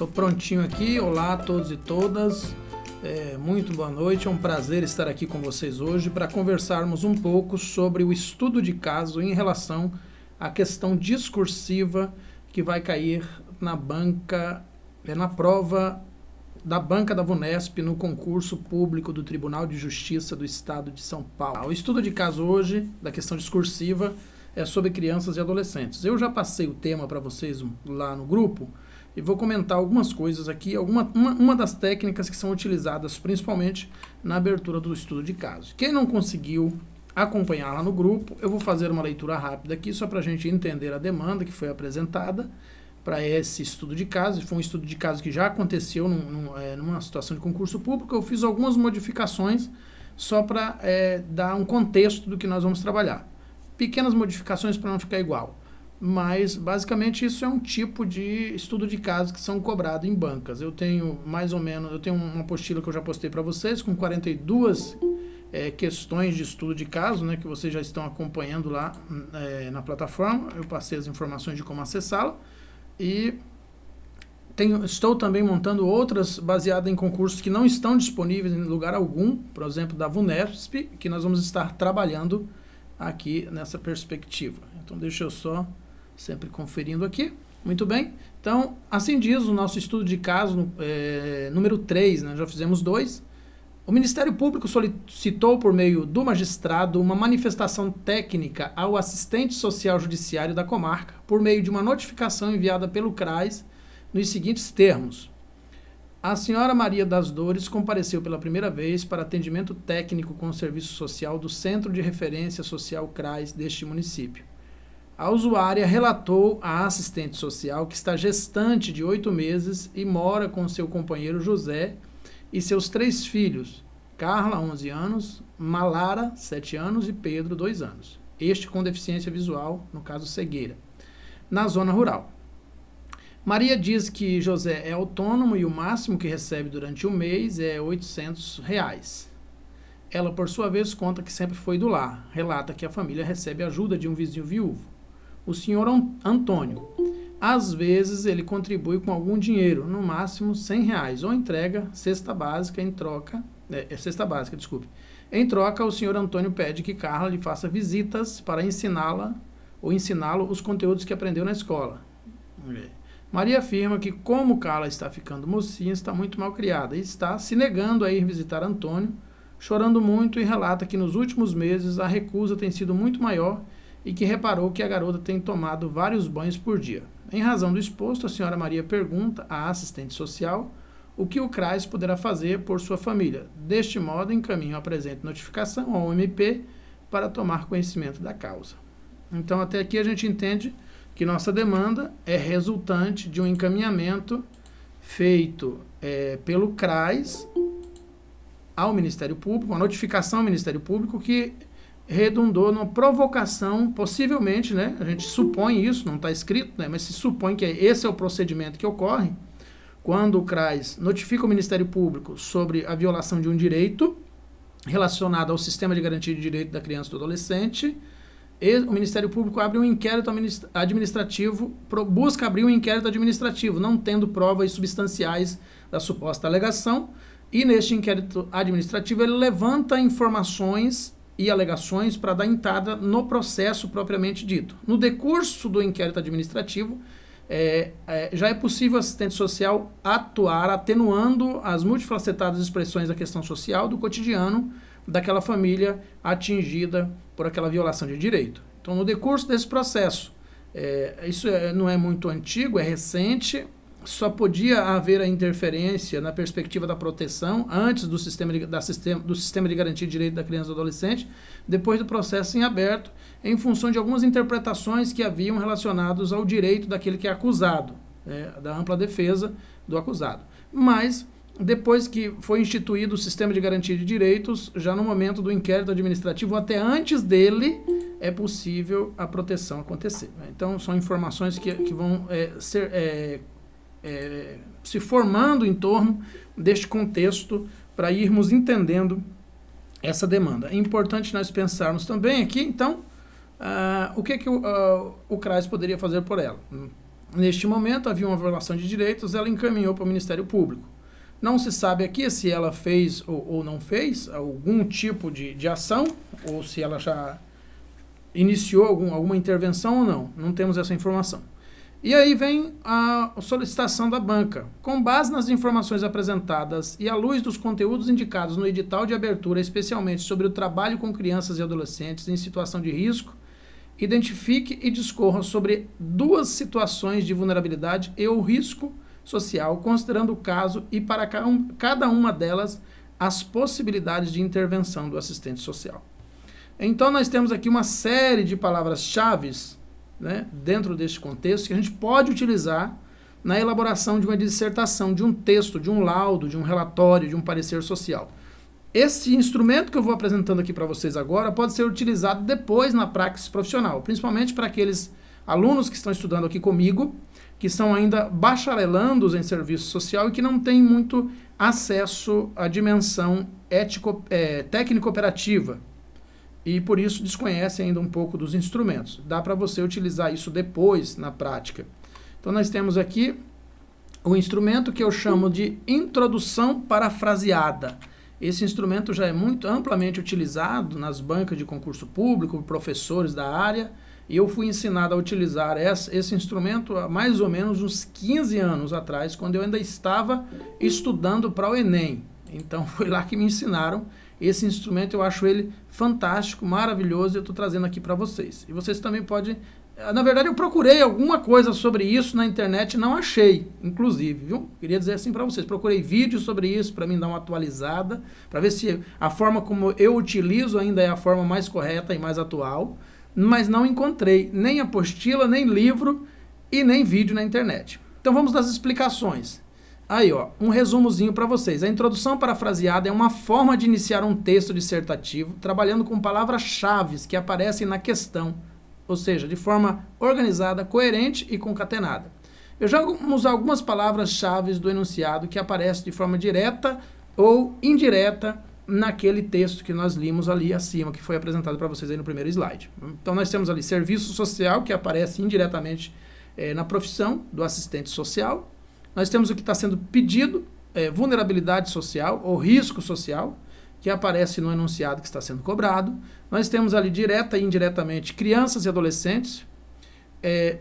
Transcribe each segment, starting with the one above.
Estou prontinho aqui. Olá a todos e todas. Muito boa noite. É um prazer estar aqui com vocês hoje para conversarmos um pouco sobre o estudo de caso em relação à questão discursiva que vai cair na banca, na prova da banca da VUNESP no concurso público do Tribunal de Justiça do Estado de São Paulo. O estudo de caso hoje, da questão discursiva, é sobre crianças e adolescentes. Eu já passei o tema para vocês lá no grupo e vou comentar algumas coisas aqui, uma das técnicas que são utilizadas principalmente na abertura do estudo de caso. Quem não conseguiu acompanhar lá no grupo, eu vou fazer uma leitura rápida aqui só para a gente entender a demanda que foi apresentada para esse estudo de caso. Foi um estudo de caso que já aconteceu numa situação de concurso público. Eu fiz algumas modificações só para dar um contexto do que nós vamos trabalhar. Pequenas modificações para não ficar igual. Mas, basicamente, isso é um tipo de estudo de caso que são cobrados em bancas. Eu tenho uma apostila que eu já postei para vocês, com 42 questões de estudo de caso, né, que vocês já estão acompanhando lá na plataforma. Eu passei as informações de como acessá-la. E estou também montando outras baseadas em concursos que não estão disponíveis em lugar algum, por exemplo, da VUNESP, que nós vamos estar trabalhando aqui nessa perspectiva. Então, deixa eu só sempre conferindo aqui. Muito bem. Então, assim diz o nosso estudo de caso número 3, né? Já fizemos 2. O Ministério Público solicitou, por meio do magistrado, uma manifestação técnica ao assistente social judiciário da comarca, por meio de uma notificação enviada pelo CRAS, nos seguintes termos. A senhora Maria das Dores compareceu pela primeira vez para atendimento técnico com o serviço social do Centro de Referência Social CRAS deste município. A usuária relatou à assistente social que está gestante de 8 meses e mora com seu companheiro José e seus 3 filhos, Carla, 11 anos, Malara, 7 anos e Pedro, 2 anos. Este com deficiência visual, no caso cegueira, na zona rural. Maria diz que José é autônomo e o máximo que recebe durante o mês é R$ 800. Ela, por sua vez, conta que sempre foi do lar. Relata que a família recebe ajuda de um vizinho viúvo, o senhor Antônio. Às vezes, ele contribui com algum dinheiro, no máximo R$100, ou entrega cesta básica em troca... Em troca, o senhor Antônio pede que Carla lhe faça visitas para ensiná-lo os conteúdos que aprendeu na escola. Maria afirma que, como Carla está ficando mocinha, está muito mal criada e está se negando a ir visitar Antônio, chorando muito, e relata que nos últimos meses a recusa tem sido muito maior e que reparou que a garota tem tomado vários banhos por dia. Em razão do exposto, a senhora Maria pergunta à assistente social o que o CRAS poderá fazer por sua família. Deste modo, encaminha a presente notificação ao MP para tomar conhecimento da causa. Então, até aqui a gente entende que nossa demanda é resultante de um encaminhamento feito pelo CRAS ao Ministério Público, uma notificação ao Ministério Público que redundou numa provocação, possivelmente, né? A gente supõe isso, não está escrito, né? Mas se supõe que esse é o procedimento que ocorre quando o CRAS notifica o Ministério Público sobre a violação de um direito relacionado ao sistema de garantia de direito da criança e do adolescente. E o Ministério Público abre um inquérito administrativo, busca abrir um inquérito administrativo, não tendo provas substanciais da suposta alegação, e neste inquérito administrativo ele levanta informações e alegações para dar entrada no processo propriamente dito. No decurso do inquérito administrativo, já é possível o assistente social atuar atenuando as multifacetadas expressões da questão social do cotidiano daquela família atingida por aquela violação de direito. Então, no decurso desse processo, isso não é muito antigo, é recente, só podia haver a interferência na perspectiva da proteção antes do sistema de garantia de direito da criança e do adolescente, depois do processo em aberto, em função de algumas interpretações que haviam relacionadas ao direito daquele que é acusado, da ampla defesa do acusado. Mas, depois que foi instituído o sistema de garantia de direitos, já no momento do inquérito administrativo, até antes dele, é possível a proteção acontecer. Então, são informações que vão ser... se formando em torno deste contexto para irmos entendendo essa demanda. É importante nós pensarmos também aqui, então, o que o CRAS poderia fazer por ela. Neste momento, havia uma violação de direitos, ela encaminhou para o Ministério Público. Não se sabe aqui se ela fez ou não fez algum tipo de ação, ou se ela já iniciou alguma intervenção ou não. Não temos essa informação. E aí vem a solicitação da banca. Com base nas informações apresentadas e à luz dos conteúdos indicados no edital de abertura, especialmente sobre o trabalho com crianças e adolescentes em situação de risco, identifique e discorra sobre 2 situações de vulnerabilidade e o risco social, considerando o caso e para cada uma delas as possibilidades de intervenção do assistente social. Então, nós temos aqui uma série de palavras-chave, né, dentro deste contexto que a gente pode utilizar na elaboração de uma dissertação, de um texto, de um laudo, de um relatório, de um parecer social. Esse instrumento que eu vou apresentando aqui para vocês agora pode ser utilizado depois na praxis profissional, principalmente para aqueles alunos que estão estudando aqui comigo, que são ainda bacharelandos em serviço social e que não têm muito acesso à dimensão técnico-operativa e por isso desconhecem ainda um pouco dos instrumentos. Dá para você utilizar isso depois na prática. Então nós temos aqui o instrumento que eu chamo de introdução parafraseada. Esse instrumento já é muito amplamente utilizado nas bancas de concurso público, por professores da área, e eu fui ensinado a utilizar esse instrumento há mais ou menos uns 15 anos atrás, quando eu ainda estava estudando para o Enem. Então foi lá que me ensinaram. Esse instrumento eu acho ele fantástico, maravilhoso, e eu estou trazendo aqui para vocês. E vocês também podem... Na verdade, eu procurei alguma coisa sobre isso na internet e não achei, inclusive, viu? Queria dizer assim para vocês, procurei vídeos sobre isso para mim dar uma atualizada, para ver se a forma como eu utilizo ainda é a forma mais correta e mais atual, mas não encontrei nem apostila, nem livro e nem vídeo na internet. Então vamos das explicações. Aí, ó, um resumozinho para vocês. A introdução parafraseada é uma forma de iniciar um texto dissertativo trabalhando com palavras-chave que aparecem na questão, ou seja, de forma organizada, coerente e concatenada. Eu já vou usar algumas palavras-chave do enunciado que aparecem de forma direta ou indireta naquele texto que nós limos ali acima, que foi apresentado para vocês aí no primeiro slide. Então nós temos ali serviço social, que aparece indiretamente na profissão do assistente social. Nós temos o que está sendo pedido, vulnerabilidade social ou risco social, que aparece no enunciado que está sendo cobrado. Nós temos ali direta e indiretamente crianças e adolescentes.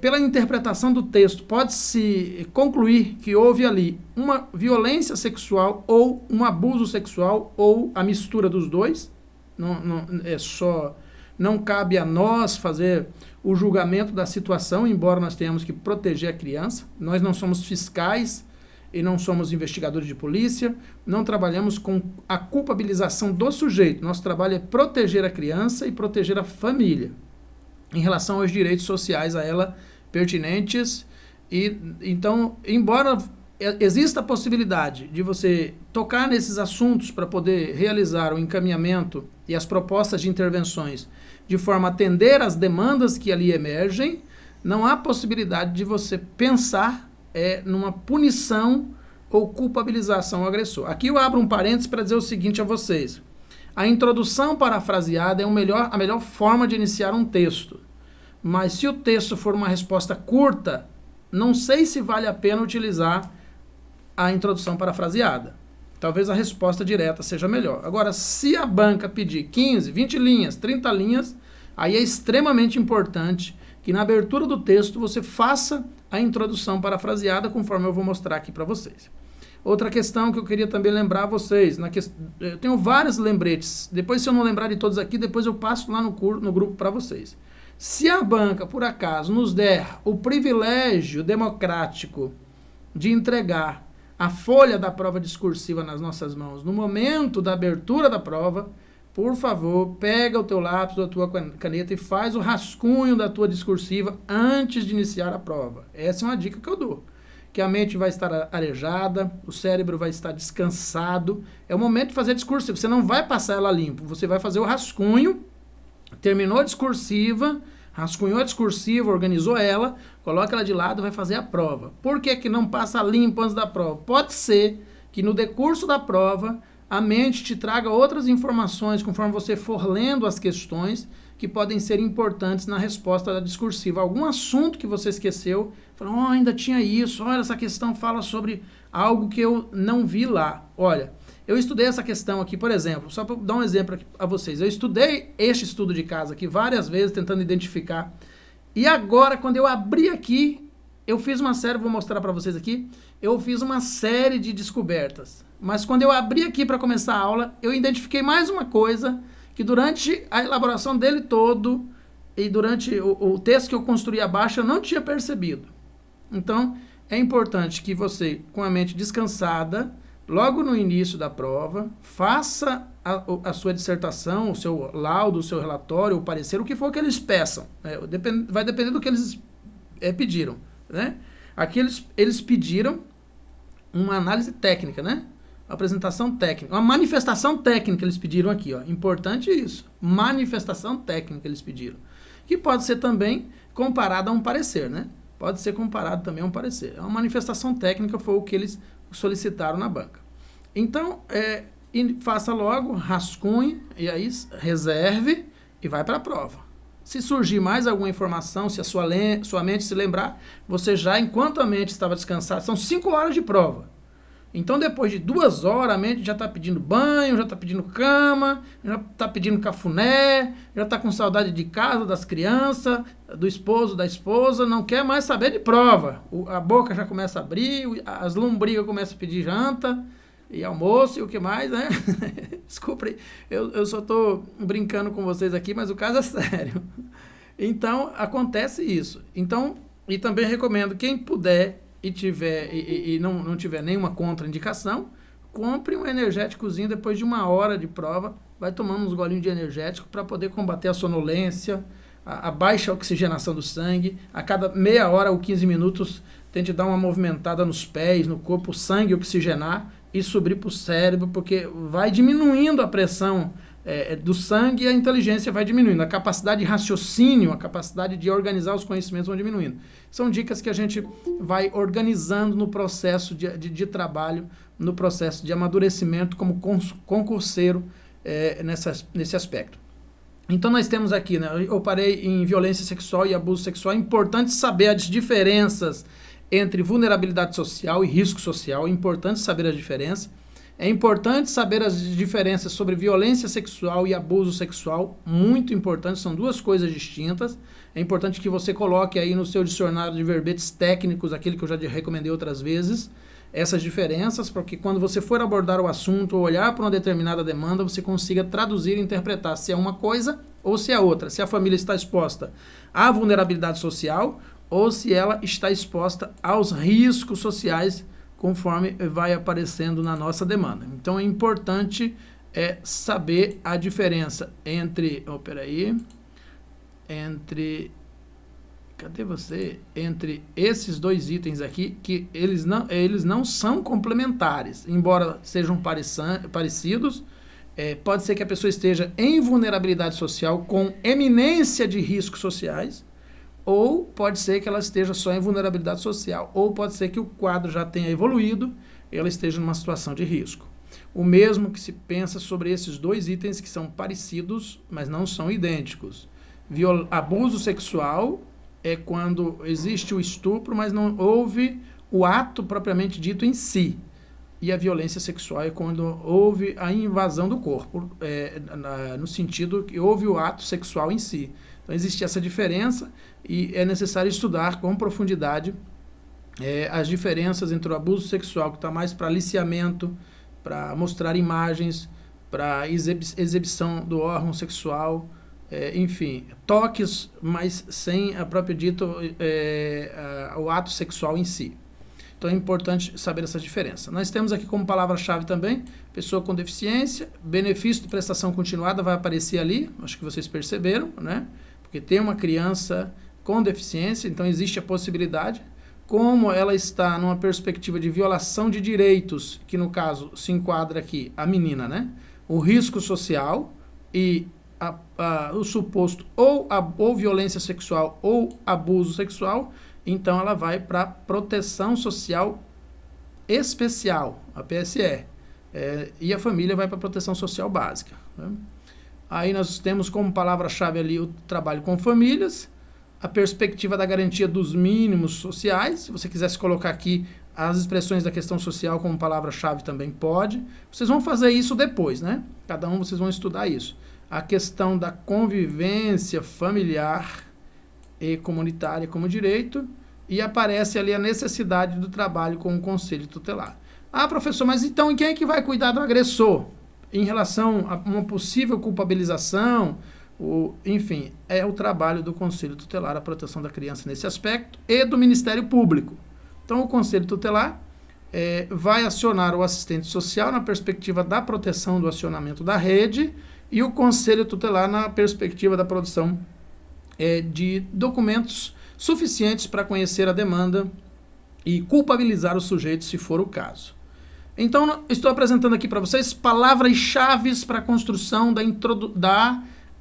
Pela interpretação do texto, pode-se concluir que houve ali uma violência sexual ou um abuso sexual ou a mistura dos dois. Não cabe a nós fazer o julgamento da situação, embora nós tenhamos que proteger a criança. Nós não somos fiscais e não somos investigadores de polícia, não trabalhamos com a culpabilização do sujeito. Nosso trabalho é proteger a criança e proteger a família em relação aos direitos sociais a ela pertinentes. E então, embora exista a possibilidade de você tocar nesses assuntos para poder realizar o encaminhamento e as propostas de intervenções de forma a atender às demandas que ali emergem, não há possibilidade de você pensar numa punição ou culpabilização ao agressor. Aqui eu abro um parênteses para dizer o seguinte a vocês. A introdução parafraseada é a melhor forma de iniciar um texto. Mas se o texto for uma resposta curta, não sei se vale a pena utilizar a introdução parafraseada. Talvez a resposta direta seja melhor. Agora, se a banca pedir 15, 20 linhas, 30 linhas, aí é extremamente importante que na abertura do texto você faça a introdução parafraseada, conforme eu vou mostrar aqui para vocês. Outra questão que eu queria também lembrar a vocês, eu tenho vários lembretes, depois se eu não lembrar de todos aqui, depois eu passo lá no grupo para vocês. Se a banca, por acaso, nos der o privilégio democrático de entregar a folha da prova discursiva nas nossas mãos no momento da abertura da prova, por favor, pega o teu lápis ou a tua caneta e faz o rascunho da tua discursiva antes de iniciar a prova. Essa é uma dica que eu dou. Que a mente vai estar arejada, o cérebro vai estar descansado. É o momento de fazer a discursiva. Você não vai passar ela limpo, você vai fazer o rascunho, terminou a discursiva, rascunhou a discursiva, organizou ela, coloca ela de lado e vai fazer a prova. Por que que não passa limpo antes da prova? Pode ser que no decurso da prova a mente te traga outras informações conforme você for lendo as questões que podem ser importantes na resposta da discursiva. Algum assunto que você esqueceu, falou, oh, ainda tinha isso, olha, essa questão fala sobre algo que eu não vi lá. Olha, eu estudei essa questão aqui, por exemplo, só para dar um exemplo aqui a vocês. Eu estudei este estudo de caso aqui várias vezes, tentando identificar. E agora, quando eu abri aqui, eu fiz uma série, vou mostrar para vocês aqui, eu fiz uma série de descobertas. Mas quando eu abri aqui para começar a aula, eu identifiquei mais uma coisa que durante a elaboração dele todo e durante o texto que eu construí abaixo, eu não tinha percebido. Então, é importante que você, com a mente descansada, logo no início da prova, faça a sua dissertação, o seu laudo, o seu relatório, o parecer, o que for que eles peçam. Vai depender do que eles pediram. Né? Aqui eles pediram uma análise técnica, né? Uma apresentação técnica, uma manifestação técnica eles pediram aqui, ó. Importante isso. Manifestação técnica eles pediram. Que pode ser também comparada a um parecer, né? Pode ser comparado também a um parecer. Uma manifestação técnica foi o que eles solicitaram na banca. Então, faça logo, rascunhe, e aí reserve e vai para a prova. Se surgir mais alguma informação, se a sua mente se lembrar, você já, enquanto a mente estava descansada, são 5 horas de prova. Então, depois de 2 horas, a mente já está pedindo banho, já está pedindo cama, já está pedindo cafuné, já está com saudade de casa, das crianças, do esposo, da esposa, não quer mais saber de prova. A boca já começa a abrir, as lombrigas começam a pedir janta e almoço e o que mais, né? Desculpa, eu só estou brincando com vocês aqui, mas o caso é sério. Então, acontece isso. Então, e também recomendo, quem puder e não tiver nenhuma contraindicação, compre um energéticozinho depois de 1 hora de prova, vai tomando uns golinhos de energético para poder combater a sonolência, a baixa oxigenação do sangue. A cada meia hora ou 15 minutos, tente dar uma movimentada nos pés, no corpo, o sangue oxigenar e subir para o cérebro, porque vai diminuindo a pressão do sangue e a inteligência vai diminuindo. A capacidade de raciocínio, a capacidade de organizar os conhecimentos vão diminuindo. São dicas que a gente vai organizando no processo de trabalho, no processo de amadurecimento como concurseiro nesse aspecto. Então nós temos aqui, né, eu parei em violência sexual e abuso sexual. É importante saber as diferenças entre vulnerabilidade social e risco social. É importante saber as diferenças. É importante saber as diferenças sobre violência sexual e abuso sexual, muito importante, são 2 coisas distintas. É importante que você coloque aí no seu dicionário de verbetes técnicos, aquele que eu já recomendei outras vezes, essas diferenças, porque quando você for abordar o assunto ou olhar para uma determinada demanda, você consiga traduzir e interpretar se é uma coisa ou se é outra, se a família está exposta à vulnerabilidade social ou se ela está exposta aos riscos sociais conforme vai aparecendo na nossa demanda. Então, é importante saber a diferença entre... Cadê você? Entre esses 2 itens aqui, que eles não são complementares, embora sejam parecidos. Pode ser que a pessoa esteja em vulnerabilidade social com eminência de riscos sociais, ou pode ser que ela esteja só em vulnerabilidade social, ou pode ser que o quadro já tenha evoluído e ela esteja numa situação de risco. O mesmo que se pensa sobre esses 2 itens que são parecidos, mas não são idênticos. Abuso sexual é quando existe o estupro, mas não houve o ato propriamente dito em si. E a violência sexual é quando houve a invasão do corpo, no sentido que houve o ato sexual em si. Então, existe essa diferença e é necessário estudar com profundidade as diferenças entre o abuso sexual, que está mais para aliciamento, para mostrar imagens, para exibição do órgão sexual, enfim, toques, mas sem a própria dito o ato sexual em si. Então é importante saber essa diferença. Nós temos aqui como palavra-chave também, pessoa com deficiência, benefício de prestação continuada vai aparecer ali, acho que vocês perceberam, né? Porque tem uma criança com deficiência, então existe a possibilidade. Como ela está numa perspectiva de violação de direitos, que no caso se enquadra aqui a menina, né? O risco social e o suposto ou violência sexual ou abuso sexual, então ela vai para proteção social especial, a PSE. e a família vai para a proteção social básica. Né? Aí nós temos como palavra-chave ali o trabalho com famílias, a perspectiva da garantia dos mínimos sociais. Se você quisesse colocar aqui as expressões da questão social como palavra-chave também pode. Vocês vão fazer isso depois, né? Cada um vocês vão estudar isso. A questão da convivência familiar e comunitária como direito, e aparece ali a necessidade do trabalho com o conselho tutelar. Ah, professor, mas então quem é que vai cuidar do agressor? Em relação a uma possível culpabilização, enfim, é o trabalho do Conselho Tutelar, a proteção da criança nesse aspecto, e do Ministério Público. Então, o Conselho Tutelar vai acionar o assistente social na perspectiva da proteção do acionamento da rede, e o Conselho Tutelar na perspectiva da produção de documentos suficientes para conhecer a demanda e culpabilizar o sujeito, se for o caso. Então, estou apresentando aqui para vocês palavras-chave para a construção da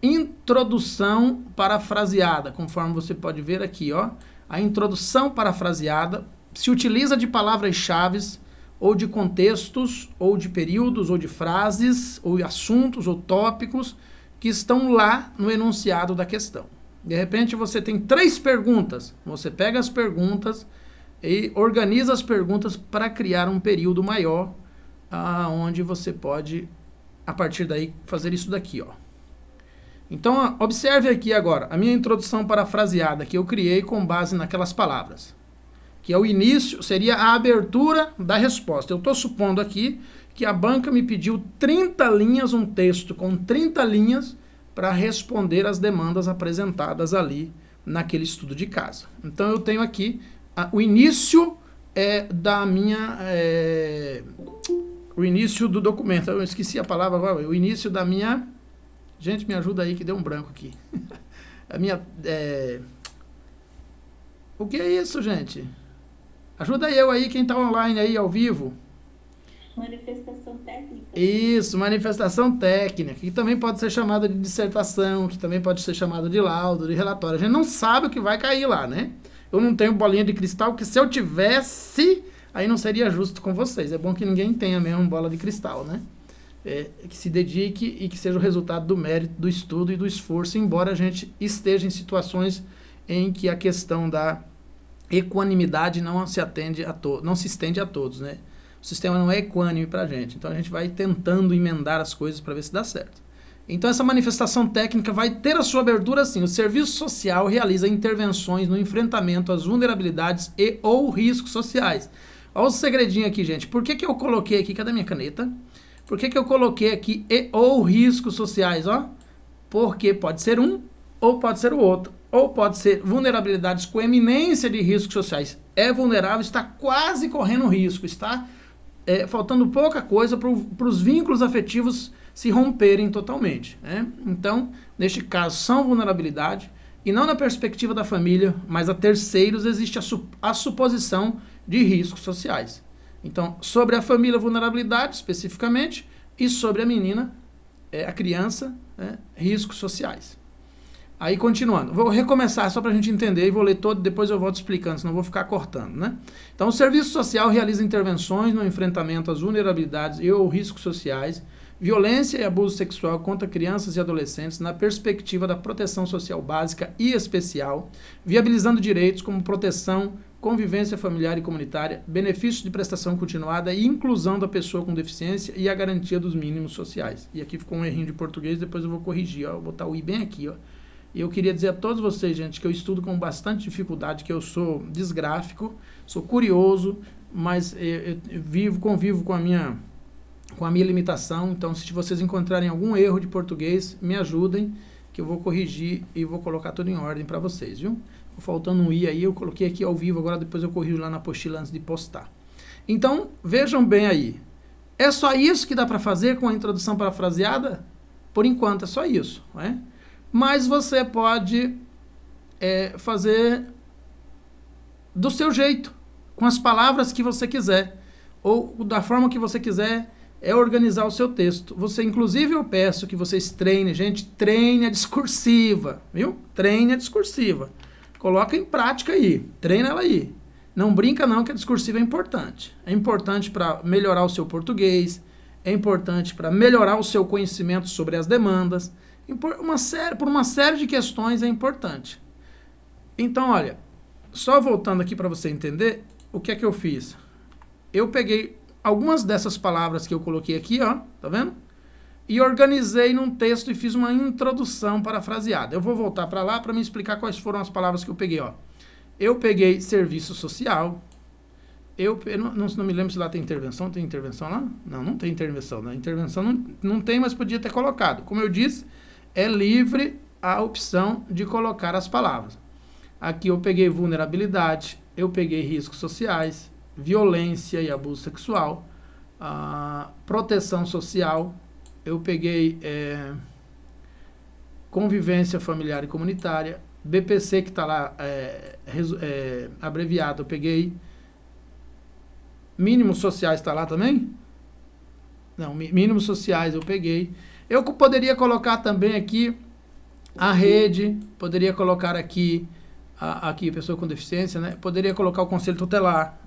introdução parafraseada, conforme você pode ver aqui, ó. A introdução parafraseada se utiliza de palavras-chave ou de contextos, ou de períodos, ou de frases, ou de assuntos, ou tópicos que estão lá no enunciado da questão. De repente, você tem 3 perguntas. Você pega as perguntas e organiza as perguntas para criar um período maior, onde você pode, a partir daí, fazer isso daqui, ó. Então, observe aqui agora a minha introdução parafraseada que eu criei com base naquelas palavras, que é o início, seria a abertura da resposta. Eu estou supondo aqui que a banca me pediu 30 linhas, um texto com 30 linhas, para responder às demandas apresentadas ali naquele estudo de caso. Então, eu tenho aqui o início da minha... o início do documento. Eu esqueci a palavra agora. O início da minha... Gente, me ajuda aí que deu um branco aqui. A minha... O que é isso, gente? Ajuda eu aí, quem está online aí, ao vivo. Manifestação técnica. Isso, manifestação técnica, que também pode ser chamada de dissertação, que também pode ser chamada de laudo, de relatório. A gente não sabe o que vai cair lá, né? Eu não tenho bolinha de cristal, que se eu tivesse, aí não seria justo com vocês. É bom que ninguém tenha mesmo bola de cristal, né? Que se dedique e que seja o resultado do mérito, do estudo e do esforço, embora a gente esteja em situações em que a questão da equanimidade não se estende a todos, né? O sistema não é equânime para a gente, então a gente vai tentando emendar as coisas para ver se dá certo. Então essa manifestação técnica vai ter a sua abertura assim: o serviço social realiza intervenções no enfrentamento às vulnerabilidades e ou riscos sociais. Olha o segredinho aqui, gente. Por que eu coloquei aqui, cadê minha caneta? Por que eu coloquei aqui e ou riscos sociais, ó? Porque pode ser um ou pode ser o outro. Ou pode ser vulnerabilidades com eminência de riscos sociais. É vulnerável, está quase correndo risco, está faltando pouca coisa para os vínculos afetivos se romperem totalmente, né? Então, neste caso, são vulnerabilidade, e não na perspectiva da família, mas a terceiros existe a suposição de riscos sociais. Então, sobre a família, vulnerabilidade, especificamente, e sobre a menina, a criança, riscos sociais. Aí, continuando. Vou recomeçar só para a gente entender e vou ler todo, depois eu volto explicando, senão vou ficar cortando, né? Então, o serviço social realiza intervenções no enfrentamento às vulnerabilidades e ou riscos sociais, violência e abuso sexual contra crianças e adolescentes na perspectiva da proteção social básica e especial, viabilizando direitos como proteção, convivência familiar e comunitária, benefícios de prestação continuada e inclusão da pessoa com deficiência e a garantia dos mínimos sociais. E aqui ficou um errinho de português, depois eu vou corrigir, ó, vou botar o i bem aqui, ó. E eu queria dizer a todos vocês, gente, que eu estudo com bastante dificuldade, que eu sou desgráfico, sou curioso, mas eu convivo com a minha limitação. Então, se vocês encontrarem algum erro de português, me ajudem, que eu vou corrigir e vou colocar tudo em ordem para vocês, viu? Faltando um i aí, eu coloquei aqui ao vivo, agora depois eu corrijo lá na apostila antes de postar. Então, vejam bem aí. É só isso que dá para fazer com a introdução parafraseada? Por enquanto, é só isso, não é? Mas você pode fazer do seu jeito, com as palavras que você quiser, ou da forma que você quiser organizar o seu texto. Inclusive, eu peço que vocês treinem, gente, treine a discursiva, viu? Treine a discursiva. Coloca em prática aí, treina ela aí. Não brinca não que a discursiva é importante. É importante para melhorar o seu português, é importante para melhorar o seu conhecimento sobre as demandas, por uma série de questões é importante. Então, olha, só voltando aqui para você entender, o que é que eu fiz? Eu peguei algumas dessas palavras que eu coloquei aqui, ó, tá vendo? E organizei num texto e fiz uma introdução parafraseada. Eu vou voltar para lá para me explicar quais foram as palavras que eu peguei, ó. Eu peguei serviço social. Eu não me lembro se lá tem intervenção. Tem intervenção lá? Não tem intervenção. Né? Intervenção não tem, mas podia ter colocado. Como eu disse, é livre a opção de colocar as palavras. Aqui eu peguei vulnerabilidade, eu peguei riscos sociais, violência e abuso sexual, proteção social, eu peguei convivência familiar e comunitária, BPC que está lá abreviado, eu peguei mínimos sociais, está lá também? Não, mínimos sociais eu peguei. Eu poderia colocar também aqui a rede, poderia colocar aqui pessoa com deficiência, né? Poderia colocar o conselho tutelar,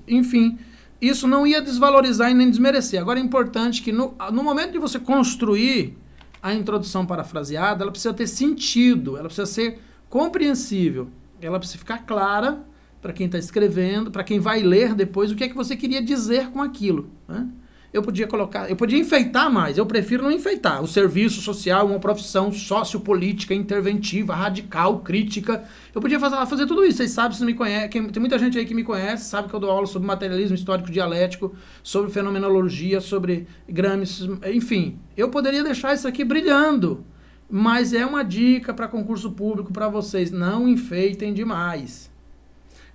enfim, isso não ia desvalorizar e nem desmerecer. Agora é importante que no momento de você construir a introdução parafraseada, ela precisa ter sentido, ela precisa ser compreensível, ela precisa ficar clara para quem está escrevendo, para quem vai ler depois, o que é que você queria dizer com aquilo, né? Eu podia enfeitar mais, eu prefiro não enfeitar. O serviço social é uma profissão sociopolítica, interventiva, radical, crítica. Eu podia fazer tudo isso. Vocês sabem, se não me conhecem, tem muita gente aí que me conhece, sabe que eu dou aula sobre materialismo histórico dialético, sobre fenomenologia, sobre Gramsci, enfim. Eu poderia deixar isso aqui brilhando, mas é uma dica para concurso público para vocês, não enfeitem demais.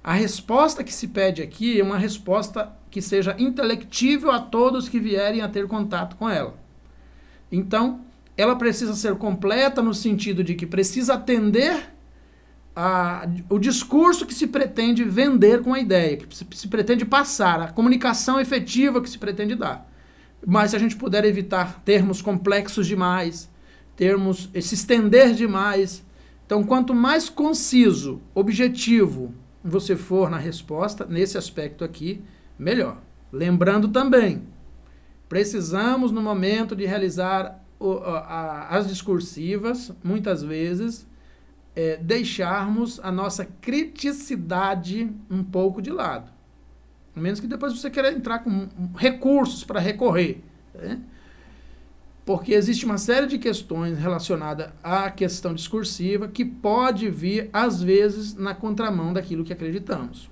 A resposta que se pede aqui é uma resposta que seja intelectível a todos que vierem a ter contato com ela. Então, ela precisa ser completa no sentido de que precisa atender o discurso que se pretende vender com a ideia, que se pretende passar, a comunicação efetiva que se pretende dar. Mas se a gente puder evitar termos complexos demais, se estender demais, então quanto mais conciso, objetivo você for na resposta, nesse aspecto aqui, melhor. Lembrando também, precisamos no momento de realizar as discursivas, muitas vezes, deixarmos a nossa criticidade um pouco de lado. A menos que depois você queira entrar com recursos para recorrer, né? Porque existe uma série de questões relacionadas à questão discursiva que pode vir, às vezes, na contramão daquilo que acreditamos.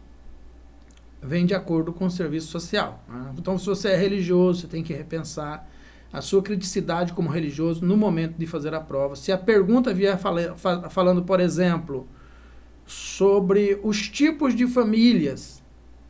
Vem de acordo com o serviço social. Né? Então, se você é religioso, você tem que repensar a sua criticidade como religioso no momento de fazer a prova. Se a pergunta vier falando, por exemplo, sobre os tipos de famílias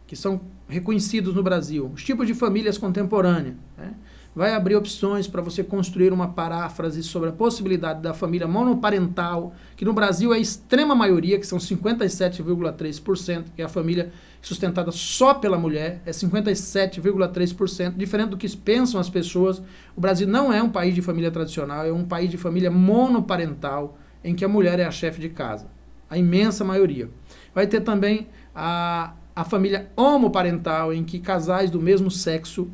que são reconhecidos no Brasil, os tipos de famílias contemporâneas, né? Vai abrir opções para você construir uma paráfrase sobre a possibilidade da família monoparental, que no Brasil é a extrema maioria, que são 57,3%, que é a família sustentada só pela mulher, é 57,3%, diferente do que pensam as pessoas. O Brasil não é um país de família tradicional, é um país de família monoparental, em que a mulher é a chefe de casa, a imensa maioria. Vai ter também a família homoparental, em que casais do mesmo sexo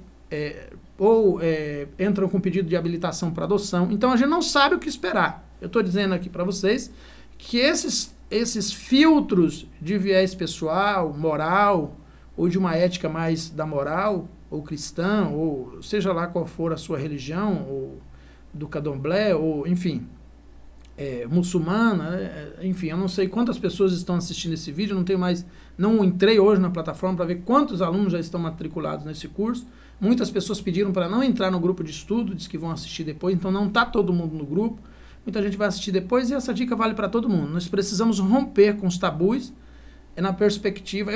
entram com pedido de habilitação para adoção. Então a gente não sabe o que esperar. Eu estou dizendo aqui para vocês que esses filtros de viés pessoal, moral, ou de uma ética mais da moral, ou cristã, ou seja lá qual for a sua religião, ou do candomblé, ou enfim, muçulmana, enfim, eu não sei quantas pessoas estão assistindo esse vídeo, não entrei hoje na plataforma para ver quantos alunos já estão matriculados nesse curso. Muitas pessoas pediram para não entrar no grupo de estudo, diz que vão assistir depois, então não está todo mundo no grupo, muita gente vai assistir depois e essa dica vale para todo mundo. Nós precisamos romper com os tabus, na perspectiva,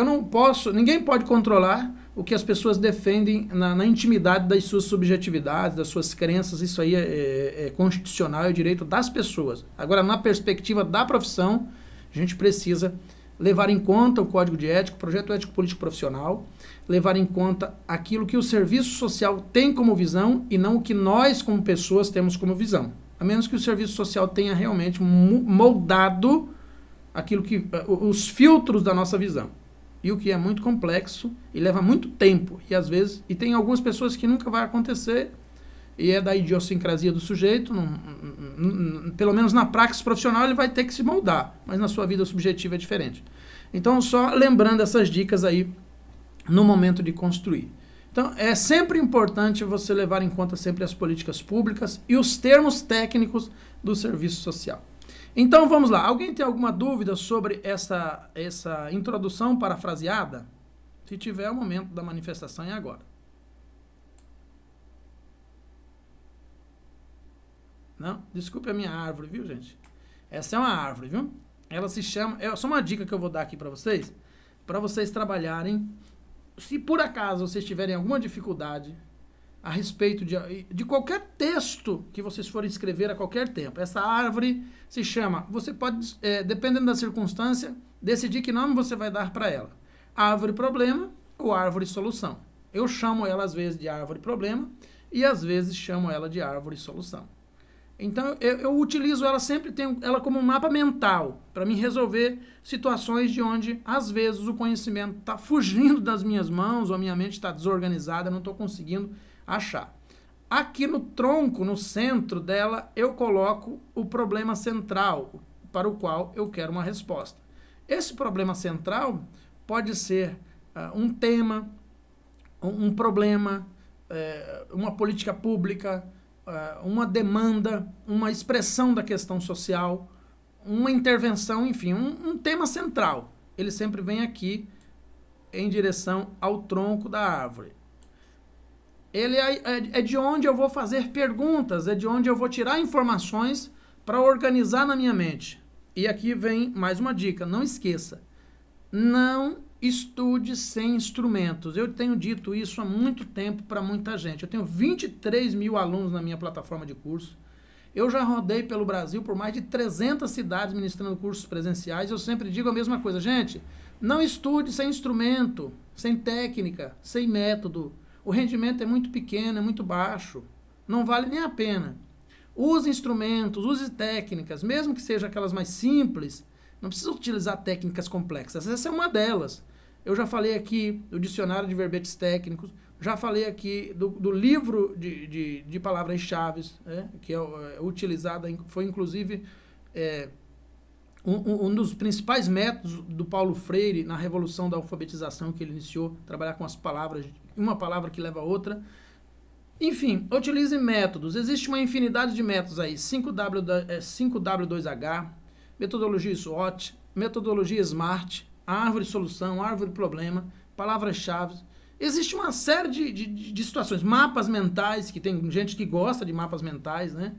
ninguém pode controlar o que as pessoas defendem na intimidade das suas subjetividades, das suas crenças, isso aí é constitucional, é direito das pessoas. Agora, na perspectiva da profissão, a gente precisa levar em conta o Código de Ética, o Projeto Ético Político Profissional, levar em conta aquilo que o serviço social tem como visão e não o que nós, como pessoas, temos como visão. A menos que o serviço social tenha realmente moldado os filtros da nossa visão. E o que é muito complexo e leva muito tempo. E às vezes, tem algumas pessoas que nunca vai acontecer, e é da idiosincrasia do sujeito, pelo menos na praxis profissional ele vai ter que se moldar, mas na sua vida subjetiva é diferente. Então, só lembrando essas dicas aí no momento de construir. Então, é sempre importante você levar em conta sempre as políticas públicas e os termos técnicos do serviço social. Então, vamos lá. Alguém tem alguma dúvida sobre essa introdução parafraseada? Se tiver, o momento da manifestação é agora. Não? Desculpe a minha árvore, viu, gente? Essa é uma árvore, viu? Ela se chama... só uma dica que eu vou dar aqui para vocês trabalharem. Se por acaso vocês tiverem alguma dificuldade a respeito de qualquer texto que vocês forem escrever a qualquer tempo, essa árvore se chama... Você pode, dependendo da circunstância, decidir que nome você vai dar para ela. Árvore problema ou árvore solução. Eu chamo ela às vezes de árvore problema e às vezes chamo ela de árvore solução. Então eu utilizo ela sempre, tenho ela como um mapa mental para me resolver situações de onde às vezes o conhecimento está fugindo das minhas mãos ou a minha mente está desorganizada, não estou conseguindo achar. Aqui no tronco, no centro dela, eu coloco o problema central para o qual eu quero uma resposta. Esse problema central pode ser um tema, um problema, uma política pública, uma demanda, uma expressão da questão social, uma intervenção, enfim, um tema central. Ele sempre vem aqui em direção ao tronco da árvore. Ele é de onde eu vou fazer perguntas, é de onde eu vou tirar informações para organizar na minha mente. E aqui vem mais uma dica, não esqueça. Não estude sem instrumentos. Eu tenho dito isso há muito tempo para muita gente. Eu tenho 23 mil alunos na minha plataforma de curso. Eu já rodei pelo Brasil por mais de 300 cidades ministrando cursos presenciais. Eu sempre digo a mesma coisa. Gente, não estude sem instrumento, sem técnica, sem método. O rendimento é muito pequeno, é muito baixo. Não vale nem a pena. Use instrumentos, use técnicas, mesmo que sejam aquelas mais simples. Não precisa utilizar técnicas complexas. Essa é uma delas. Eu já falei aqui do dicionário de verbetes técnicos, já falei aqui do livro de palavras-chave, que é utilizado, foi inclusive um dos principais métodos do Paulo Freire na revolução da alfabetização que ele iniciou, trabalhar com as palavras, uma palavra que leva a outra. Enfim, utilize métodos. Existe uma infinidade de métodos aí. 5W2H, metodologia SWOT, metodologia SMART, árvore solução, árvore problema, palavras-chave. Existe uma série de situações. Mapas mentais, que tem gente que gosta de mapas mentais, né?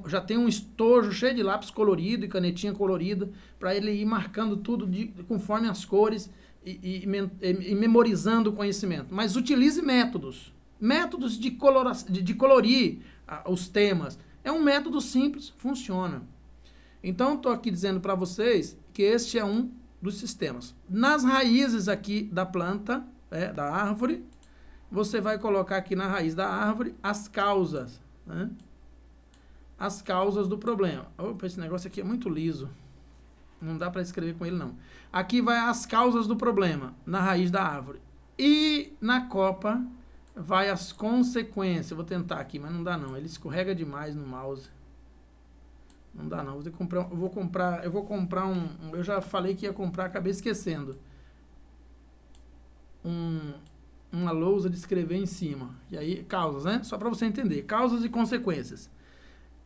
Já tem um estojo cheio de lápis colorido e canetinha colorida para ele ir marcando tudo conforme as cores e memorizando o conhecimento. Mas utilize métodos. Métodos de colorir os temas. É um método simples, funciona. Então, estou aqui dizendo para vocês que este é um dos sistemas. Nas raízes aqui da planta, da árvore, você vai colocar aqui na raiz da árvore as causas, né? As causas do problema. Opa, esse negócio aqui é muito liso. Não dá para escrever com ele, não. Aqui vai as causas do problema, na raiz da árvore. E na copa vai as consequências. Eu vou tentar aqui, mas não dá não. Ele escorrega demais no mouse. Não dá não. Eu vou comprar um... Eu já falei que ia comprar, acabei esquecendo. Uma lousa de escrever em cima. E aí, causas, né? Só para você entender. Causas e consequências.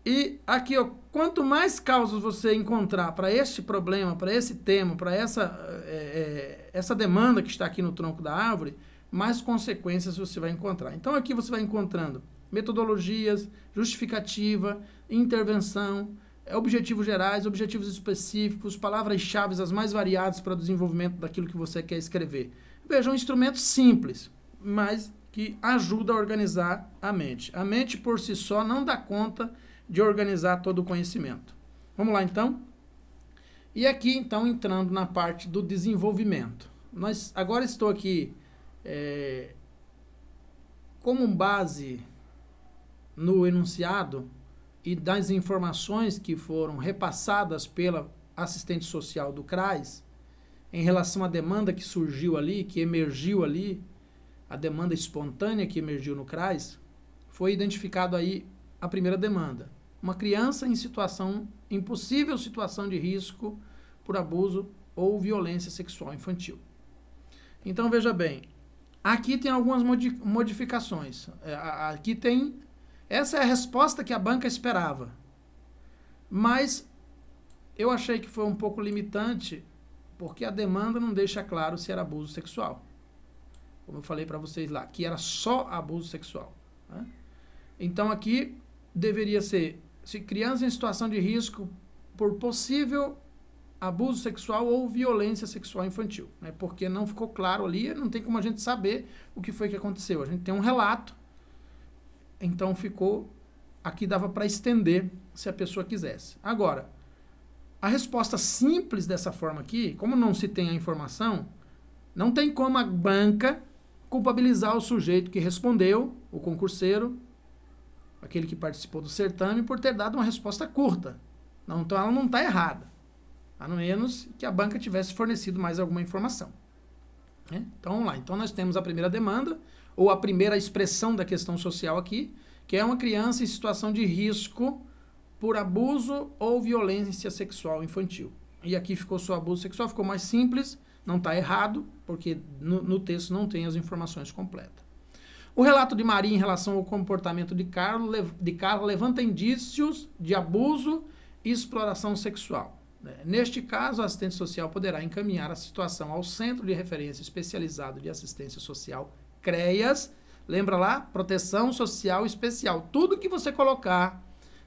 E aqui, ó, quanto mais causas você encontrar para este problema, para esse tema, para essa demanda que está aqui no tronco da árvore, mais consequências você vai encontrar. Então, aqui você vai encontrando metodologias, justificativa, intervenção, objetivos gerais, objetivos específicos, palavras-chave as mais variadas para o desenvolvimento daquilo que você quer escrever. Veja, um instrumento simples, mas que ajuda a organizar a mente. A mente, por si só, não dá conta de organizar todo o conhecimento. Vamos lá, então? E aqui, então, entrando na parte do desenvolvimento. Agora estou aqui como base no enunciado e das informações que foram repassadas pela assistente social do CRAS em relação à demanda que surgiu ali, que emergiu ali, a demanda espontânea que emergiu no CRAS, foi identificado aí a primeira demanda. Uma criança em possível situação de risco por abuso ou violência sexual infantil. Então, veja bem, aqui tem algumas modificações. Aqui tem... Essa é a resposta que a banca esperava. Mas eu achei que foi um pouco limitante, porque a demanda não deixa claro se era abuso sexual. Como eu falei para vocês lá, que era só abuso sexual. Né? Então, aqui deveria ser se criança em situação de risco por possível abuso sexual ou violência sexual infantil, né? Porque não ficou claro ali, não tem como a gente saber o que foi que aconteceu. A gente tem um relato, então ficou... Aqui dava para estender se a pessoa quisesse. Agora, a resposta simples dessa forma aqui, como não se tem a informação, não tem como a banca culpabilizar o sujeito que respondeu, o concurseiro, aquele que participou do certame, por ter dado uma resposta curta. Não, então ela não está errada. A menos que a banca tivesse fornecido mais alguma informação. Né? Então vamos lá. Então nós temos a primeira demanda, ou a primeira expressão da questão social aqui, que é uma criança em situação de risco por abuso ou violência sexual infantil. E aqui ficou só abuso sexual, ficou mais simples, não está errado, porque no texto não tem as informações completas. O relato de Maria em relação ao comportamento de Carla levanta indícios de abuso e exploração sexual. Neste caso, a assistente social poderá encaminhar a situação ao Centro de Referência Especializado de Assistência Social, CREAS. Lembra lá? Proteção Social Especial. Tudo que você colocar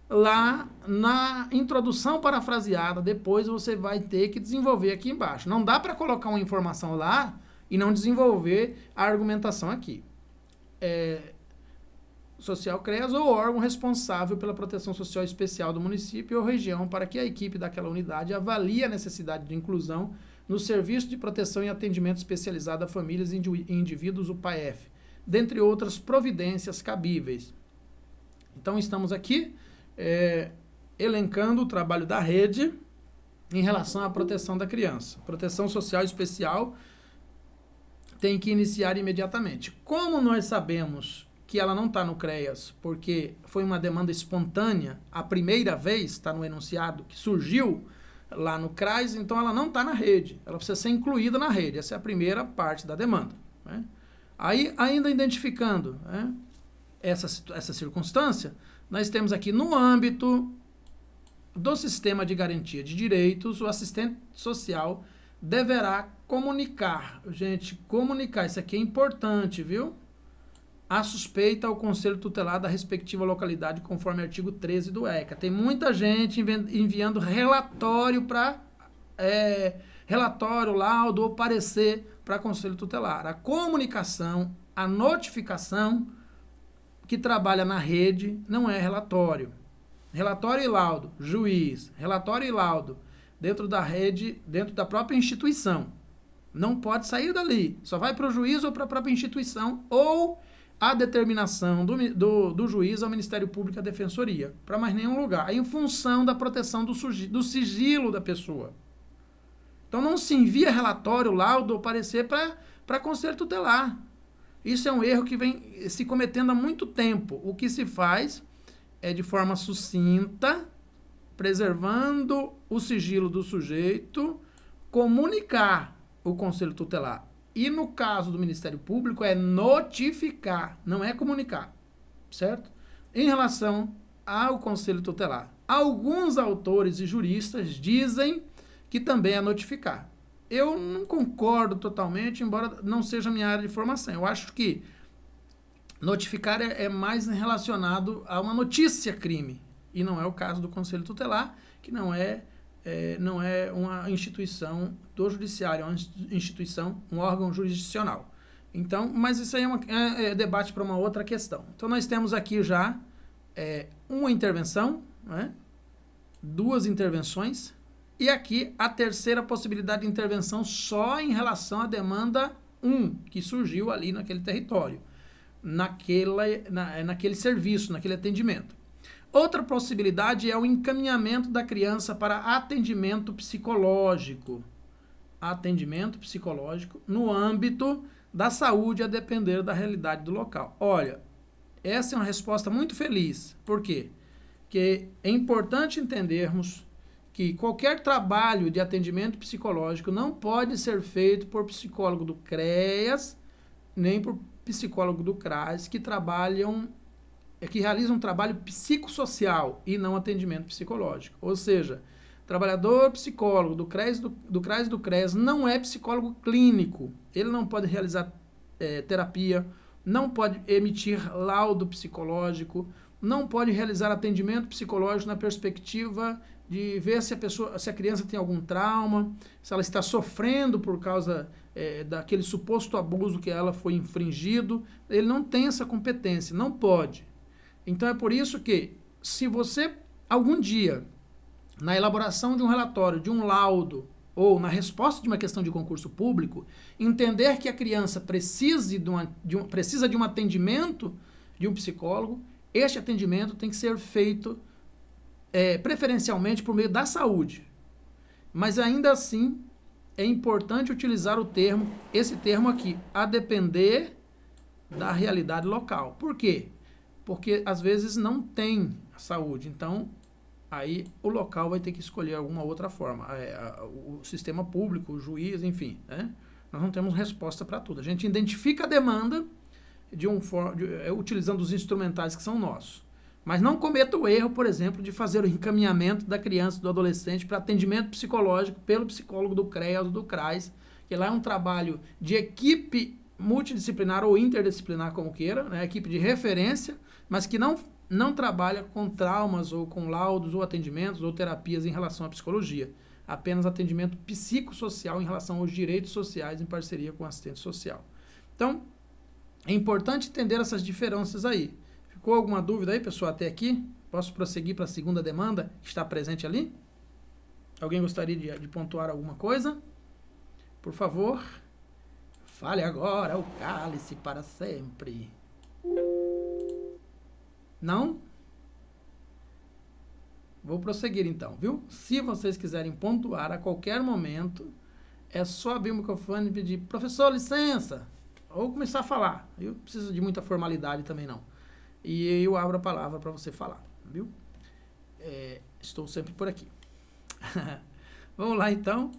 lá na introdução parafraseada, depois você vai ter que desenvolver aqui embaixo. Não dá para colocar uma informação lá e não desenvolver a argumentação aqui. Social CREAS ou órgão responsável pela proteção social especial do município ou região para que a equipe daquela unidade avalie a necessidade de inclusão no Serviço de Proteção e Atendimento Especializado a Famílias e Indivíduos, o PAEF, dentre outras providências cabíveis. Então, estamos aqui elencando o trabalho da rede em relação à proteção da criança. Proteção social especial tem que iniciar imediatamente. Como nós sabemos que ela não está no CREAS, porque foi uma demanda espontânea, a primeira vez, está no enunciado, que surgiu lá no CRAS, então ela não está na rede, ela precisa ser incluída na rede, essa é a primeira parte da demanda. Né? Aí, ainda identificando, né, essa circunstância, nós temos aqui no âmbito do sistema de garantia de direitos, o assistente social deverá comunicar, gente, comunicar, isso aqui é importante, viu? A suspeita ao Conselho Tutelar da respectiva localidade, conforme artigo 13 do ECA. Tem muita gente enviando relatório laudo ou parecer para Conselho Tutelar. A comunicação, a notificação que trabalha na rede não é relatório. Relatório e laudo, juiz, relatório e laudo, dentro da rede, dentro da própria instituição. Não pode sair dali, só vai para o juiz ou para a própria instituição ou a determinação do juiz ao Ministério Público e à Defensoria, para mais nenhum lugar, em função da proteção do sigilo da pessoa. Então não se envia relatório, laudo ou parecer para Conselho Tutelar. Isso é um erro que vem se cometendo há muito tempo. O que se faz é, de forma sucinta, preservando o sigilo do sujeito, comunicar o Conselho Tutelar. E no caso do Ministério Público é notificar, não é comunicar, certo? Em relação ao Conselho Tutelar. Alguns autores e juristas dizem que também é notificar. Eu não concordo totalmente, embora não seja a minha área de formação. Eu acho que notificar é mais relacionado a uma notícia-crime. E não é o caso do Conselho Tutelar, que não é uma instituição do judiciário, é uma instituição, um órgão jurisdicional. Então, mas isso aí é debate para uma outra questão. Então, nós temos aqui já uma intervenção, né? 2 intervenções, e aqui a terceira possibilidade de intervenção só em relação à demanda 1, que surgiu ali naquele território, naquele serviço, naquele atendimento. Outra possibilidade é o encaminhamento da criança para atendimento psicológico. Atendimento psicológico no âmbito da saúde, a depender da realidade do local. Olha, Essa é uma resposta muito feliz. Por quê? Porque é importante entendermos que qualquer trabalho de atendimento psicológico não pode ser feito por psicólogo do CREAS, nem por psicólogo do CRAS, que realizam um trabalho psicossocial e não atendimento psicológico. Ou seja, trabalhador psicólogo do CRAS e do CREAS não é psicólogo clínico. Ele não pode realizar terapia, não pode emitir laudo psicológico, não pode realizar atendimento psicológico na perspectiva de ver se a criança tem algum trauma, se ela está sofrendo por causa daquele suposto abuso que ela foi infringido. Ele não tem essa competência, não pode. Então é por isso que, se você algum dia, na elaboração de um relatório, de um laudo, ou na resposta de uma questão de concurso público, entender que a criança precisa de um atendimento de um psicólogo, este atendimento tem que ser feito preferencialmente por meio da saúde. Mas ainda assim, é importante utilizar esse termo aqui, a depender da realidade local. Por quê? Porque às vezes não tem saúde, então aí o local vai ter que escolher alguma outra forma. O sistema público, o juiz, enfim, né? Nós não temos resposta para tudo. A gente identifica a demanda utilizando os instrumentais que são nossos. Mas não cometa o erro, por exemplo, de fazer o encaminhamento da criança, do adolescente, para atendimento psicológico pelo psicólogo do CREAS ou do CRAS, que lá é um trabalho de equipe multidisciplinar ou interdisciplinar, como queira, né? Equipe de referência, mas que não trabalha com traumas ou com laudos ou atendimentos ou terapias em relação à psicologia. Apenas atendimento psicossocial em relação aos direitos sociais em parceria com o assistente social. Então, é importante entender essas diferenças aí. Ficou alguma dúvida aí, pessoal, até aqui? Posso prosseguir para a segunda demanda que está presente ali? Alguém gostaria de pontuar alguma coisa? Por favor, fale agora, o cálice para sempre. Não? Vou prosseguir então, viu? Se vocês quiserem pontuar a qualquer momento, é só abrir o microfone e pedir, professor, licença, ou começar a falar. Eu não preciso de muita formalidade também não. E eu abro a palavra para você falar, viu? Estou sempre por aqui. Vamos lá então.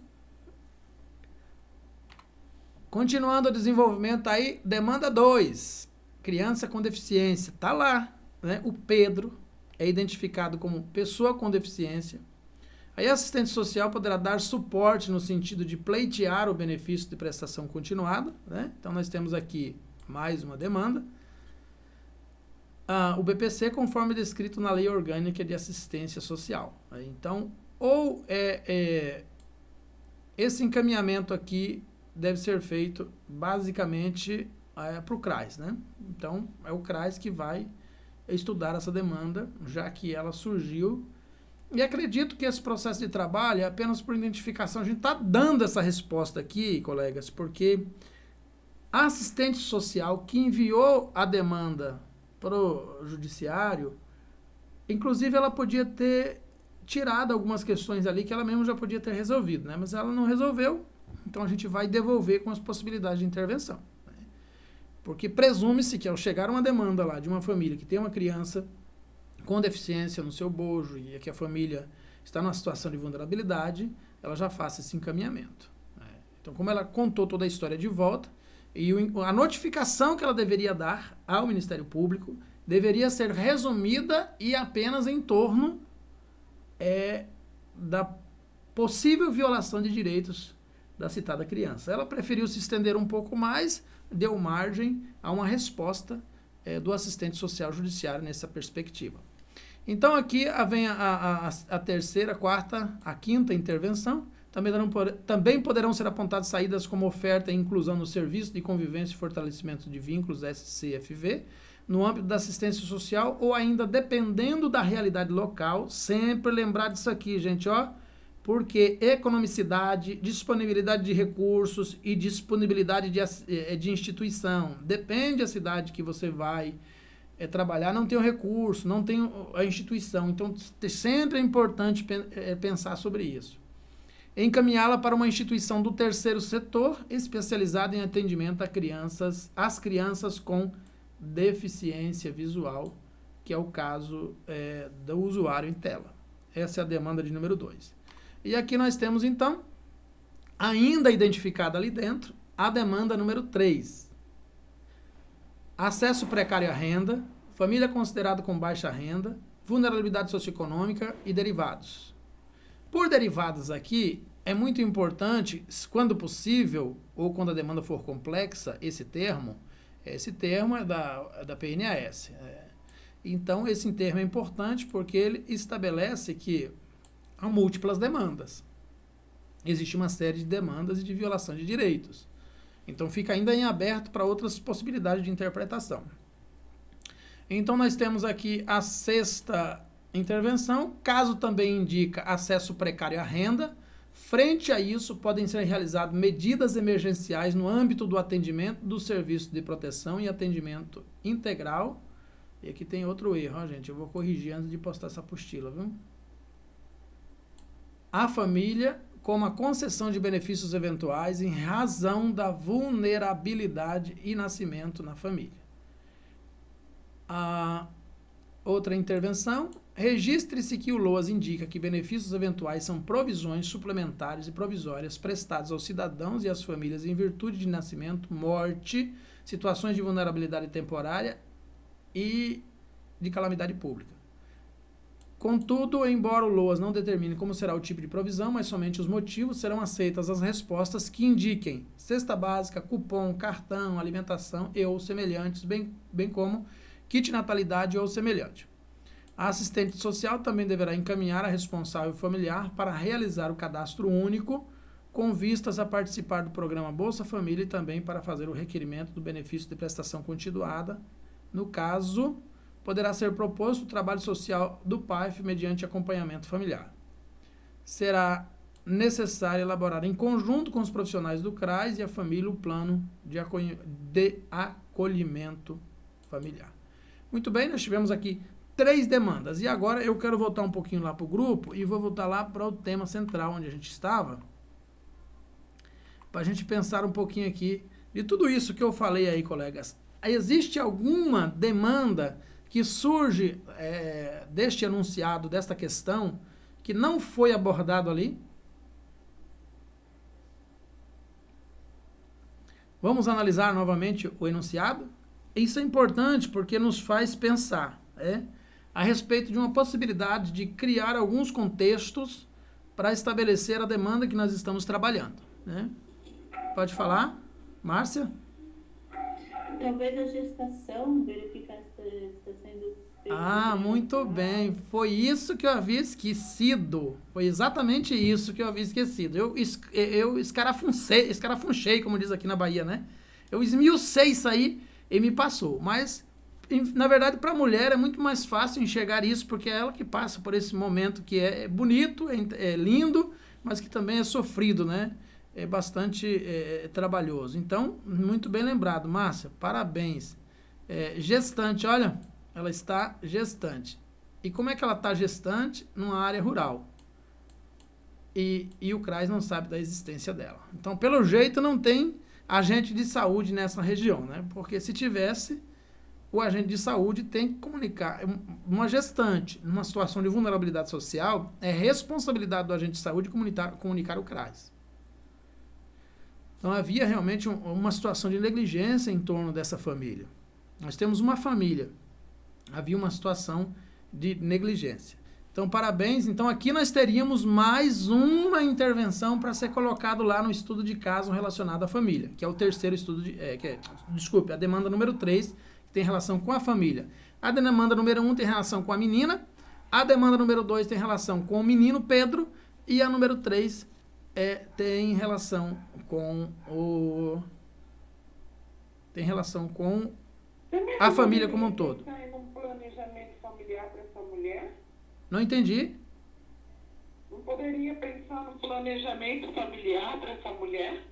Continuando o desenvolvimento aí, demanda 2, criança com deficiência, tá lá, né? O Pedro é identificado como pessoa com deficiência. Aí a assistente social poderá dar suporte no sentido de pleitear o benefício de prestação continuada, né? Então nós temos aqui mais uma demanda. O BPC, conforme descrito na Lei Orgânica de Assistência Social. Então, esse encaminhamento aqui deve ser feito basicamente para o CRAS, né? Então, é o CRAS que vai estudar essa demanda, já que ela surgiu. E acredito que esse processo de trabalho é apenas por identificação. A gente está dando essa resposta aqui, colegas, porque a assistente social que enviou a demanda para o judiciário, inclusive ela podia ter tirado algumas questões ali que ela mesma já podia ter resolvido, né? Mas ela não resolveu, então a gente vai devolver com as possibilidades de intervenção, né? Porque presume-se que ao chegar uma demanda lá de uma família que tem uma criança com deficiência no seu bojo e que a família está numa situação de vulnerabilidade, ela já faça esse encaminhamento, né? Então, como ela contou toda a história de volta, e a notificação que ela deveria dar ao Ministério Público deveria ser resumida e apenas em torno da possível violação de direitos da citada criança. Ela preferiu se estender um pouco mais, deu margem a uma resposta do assistente social judiciário nessa perspectiva. Então aqui vem a terceira, a quarta, a quinta intervenção. Também poderão ser apontadas saídas como oferta e inclusão no Serviço de Convivência e Fortalecimento de Vínculos, SCFV, no âmbito da assistência social ou ainda dependendo da realidade local. Sempre lembrar disso aqui, gente, ó, porque economicidade, disponibilidade de recursos e disponibilidade de instituição. Depende da cidade que você vai trabalhar, não tem o recurso, não tem a instituição. Então, sempre é importante pensar sobre isso. Encaminhá-la para uma instituição do terceiro setor especializada em atendimento às crianças com deficiência visual, que é o caso do usuário em tela. Essa é a demanda de número 2. E aqui nós temos, então, ainda identificada ali dentro, a demanda número 3. Acesso precário à renda, família considerada com baixa renda, vulnerabilidade socioeconômica e derivados. Por derivados aqui, é muito importante, quando possível, ou quando a demanda for complexa, esse termo é da PNAS. Então, esse termo é importante porque ele estabelece que há múltiplas demandas. Existe uma série de demandas e de violação de direitos. Então, fica ainda em aberto para outras possibilidades de interpretação. Então, nós temos aqui a 6ª intervenção, caso também indica acesso precário à renda. Frente a isso, podem ser realizadas medidas emergenciais no âmbito do atendimento do serviço de proteção e atendimento integral. E aqui tem outro erro, gente, eu vou corrigir antes de postar essa apostila, viu? A família, como a concessão de benefícios eventuais em razão da vulnerabilidade e nascimento na família. A outra intervenção, registre-se que o LOAS indica que benefícios eventuais são provisões suplementares e provisórias prestadas aos cidadãos e às famílias em virtude de nascimento, morte, situações de vulnerabilidade temporária e de calamidade pública. Contudo, embora o LOAS não determine como será o tipo de provisão, mas somente os motivos, serão aceitas as respostas que indiquem cesta básica, cupom, cartão, alimentação e ou semelhantes, bem como kit natalidade ou semelhante. A assistente social também deverá encaminhar a responsável familiar para realizar o cadastro único, com vistas a participar do programa Bolsa Família e também para fazer o requerimento do benefício de prestação continuada. No caso, poderá ser proposto o trabalho social do PAIF mediante acompanhamento familiar. Será necessário elaborar em conjunto com os profissionais do CRAS e a família o plano de acolhimento familiar. Muito bem, nós tivemos aqui 3 demandas. E agora eu quero voltar um pouquinho lá para o grupo e vou voltar lá para o tema central onde a gente estava, para a gente pensar um pouquinho aqui de tudo isso que eu falei aí, colegas. Existe alguma demanda que surge deste enunciado, desta questão, que não foi abordado ali? Vamos analisar novamente o enunciado? Isso é importante porque nos faz pensar a respeito de uma possibilidade de criar alguns contextos para estabelecer a demanda que nós estamos trabalhando. Pode falar, Márcia? Talvez a gestação, verificar se está sendo... muito bem. Foi isso que eu havia esquecido. Foi exatamente isso que eu havia esquecido. Eu escarafunchei, como diz aqui na Bahia, né? Eu esmiucei isso aí e me passou. Mas, na verdade, para a mulher é muito mais fácil enxergar isso, porque é ela que passa por esse momento que é bonito, é lindo, mas que também é sofrido, né? É bastante trabalhoso. Então, muito bem lembrado, Márcia, parabéns. Gestante, olha, ela está gestante. E como é que ela está gestante? Numa área rural. E o CRAS não sabe da existência dela. Então, pelo jeito, não tem agente de saúde nessa região, né? Porque se tivesse, o agente de saúde tem que comunicar. Uma gestante, numa situação de vulnerabilidade social, é responsabilidade do agente de saúde comunicar o CRAS. Então, havia realmente uma situação de negligência em torno dessa família. Nós temos uma família. Havia uma situação de negligência. Então, parabéns. Então, aqui nós teríamos mais uma intervenção para ser colocado lá no estudo de caso relacionado à família, que é o terceiro estudo a demanda número 3, que tem relação com a família. A demanda número 1 tem relação com a menina, a demanda número 2 tem relação com o menino Pedro, e a número 3 tem relação com a família como um todo. Planejamento familiar para essa mulher? Não entendi. Não poderia pensar no planejamento familiar para essa mulher?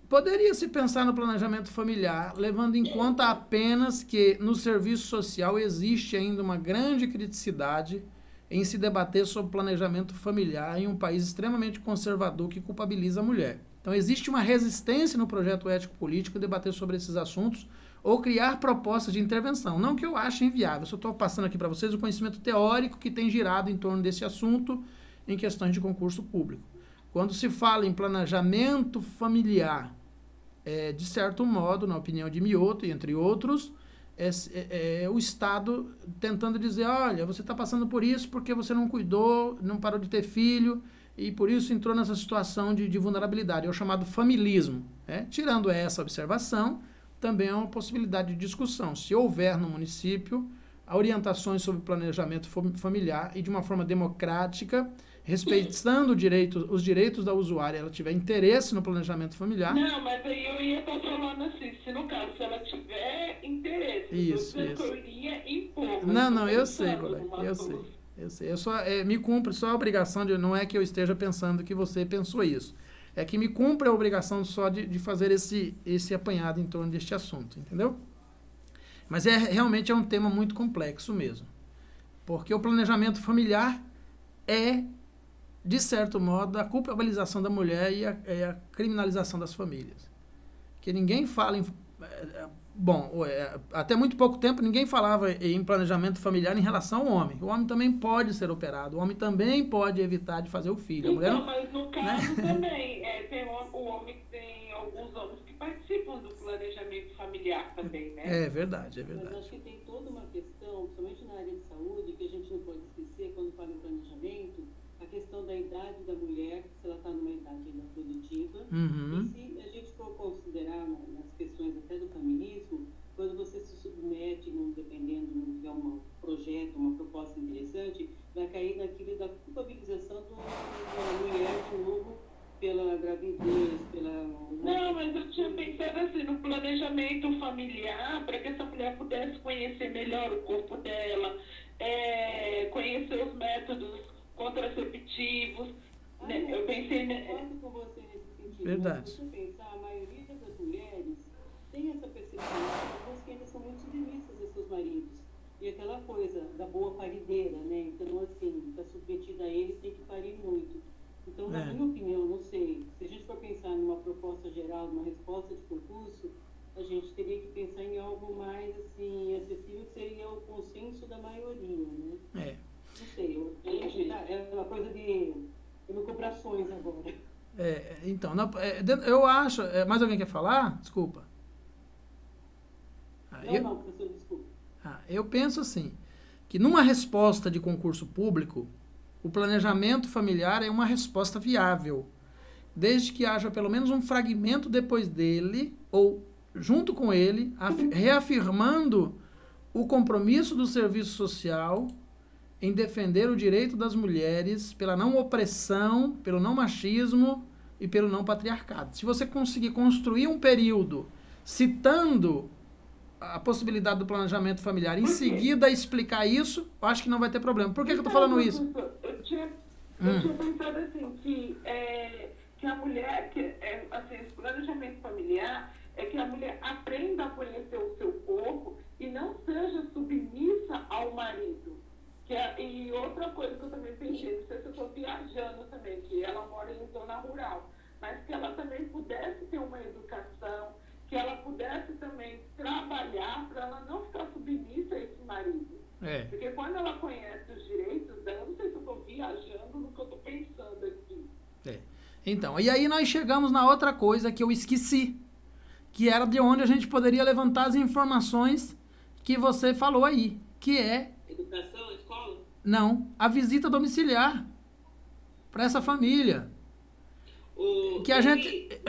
Poderia se pensar no planejamento familiar, levando em conta apenas que no serviço social existe ainda uma grande criticidade em se debater sobre planejamento familiar em um país extremamente conservador que culpabiliza a mulher. Então, existe uma resistência no projeto ético-político em debater sobre esses assuntos, ou criar propostas de intervenção. Não que eu ache inviável, só estou passando aqui para vocês o conhecimento teórico que tem girado em torno desse assunto em questões de concurso público. Quando se fala em planejamento familiar, de certo modo, na opinião de Mioto e entre outros, é o Estado tentando dizer, olha, você está passando por isso porque você não cuidou, não parou de ter filho, e por isso entrou nessa situação de vulnerabilidade. É o chamado familismo. Tirando essa observação, também é uma possibilidade de discussão. Se houver no município orientações sobre planejamento familiar e de uma forma democrática, respeitando os direitos da usuária, ela tiver interesse no planejamento familiar. Não, mas aí eu ia estar falando assim, se no caso, se ela tiver interesse, isso. Eu iria impor. Não, eu sei, colega, eu sei. Eu só, me cumpre só a obrigação não é que eu esteja pensando que você pensou isso. É que me cumpre a obrigação só de fazer esse apanhado em torno deste assunto, entendeu? Mas realmente é um tema muito complexo mesmo. Porque o planejamento familiar de certo modo, a culpabilização da mulher e a criminalização das famílias. Que ninguém fala em... até muito pouco tempo ninguém falava em planejamento familiar em relação ao homem. O homem também pode ser operado, o homem também pode evitar de fazer o filho. Então, mas no caso também, tem alguns homens que participam do planejamento familiar também, né? É verdade. Mas acho que tem toda uma questão, principalmente na área de saúde, que a gente não pode esquecer quando fala em planejamento, a questão da idade da mulher, se ela está numa idade ainda produtiva, e se a gente for considerar nas questões até do feminismo, quando você se submete, dependendo, não tiver um projeto, uma proposta interessante, vai cair naquilo da culpabilização da mulher de novo pela gravidez, Não, mas eu tinha pensado assim, no planejamento familiar, para que essa mulher pudesse conhecer melhor o corpo dela, conhecer os métodos contraceptivos. Eu pensei... Concordo com você nesse sentido. Verdade. Se você pensar, a maioria das mulheres tem essa percepção de que eles são muito submissas a seus maridos. E aquela coisa da boa parideira, né? Então, assim, está submetida a eles, tem que parir muito. Então, na minha opinião, não sei, se a gente for pensar numa proposta geral, numa resposta de concurso, a gente teria que pensar em algo mais, assim, acessível, que seria o consenso da maioria, né? Não sei, é uma coisa de elucubrações agora. Então, eu acho... mais alguém quer falar? Desculpa. Não, professor, desculpa. Eu penso assim, que numa resposta de concurso público, o planejamento familiar é uma resposta viável, desde que haja pelo menos um fragmento depois dele, ou junto com ele, reafirmando o compromisso do serviço social em defender o direito das mulheres pela não opressão, pelo não machismo e pelo não patriarcado. Se você conseguir construir um período citando a possibilidade do planejamento familiar, em seguida explicar isso, eu acho que não vai ter problema. Por que eu estou falando isso? Eu tinha pensado assim, que a mulher, assim, esse planejamento familiar é que a mulher aprenda a conhecer o seu corpo e não seja submissa ao marido. E outra coisa que eu também pensei, não sei se eu estou viajando também, que ela mora em zona rural, mas que ela também pudesse ter uma educação, que ela pudesse também trabalhar para ela não ficar submissa a esse marido. Porque quando ela conhece os direitos dela, não sei se eu estou viajando no que eu estou pensando aqui. Então, e aí nós chegamos na outra coisa que eu esqueci, que era de onde a gente poderia levantar as informações que você falou aí, que é... Educação, escola? Não, a visita domiciliar para essa família. Que a gente...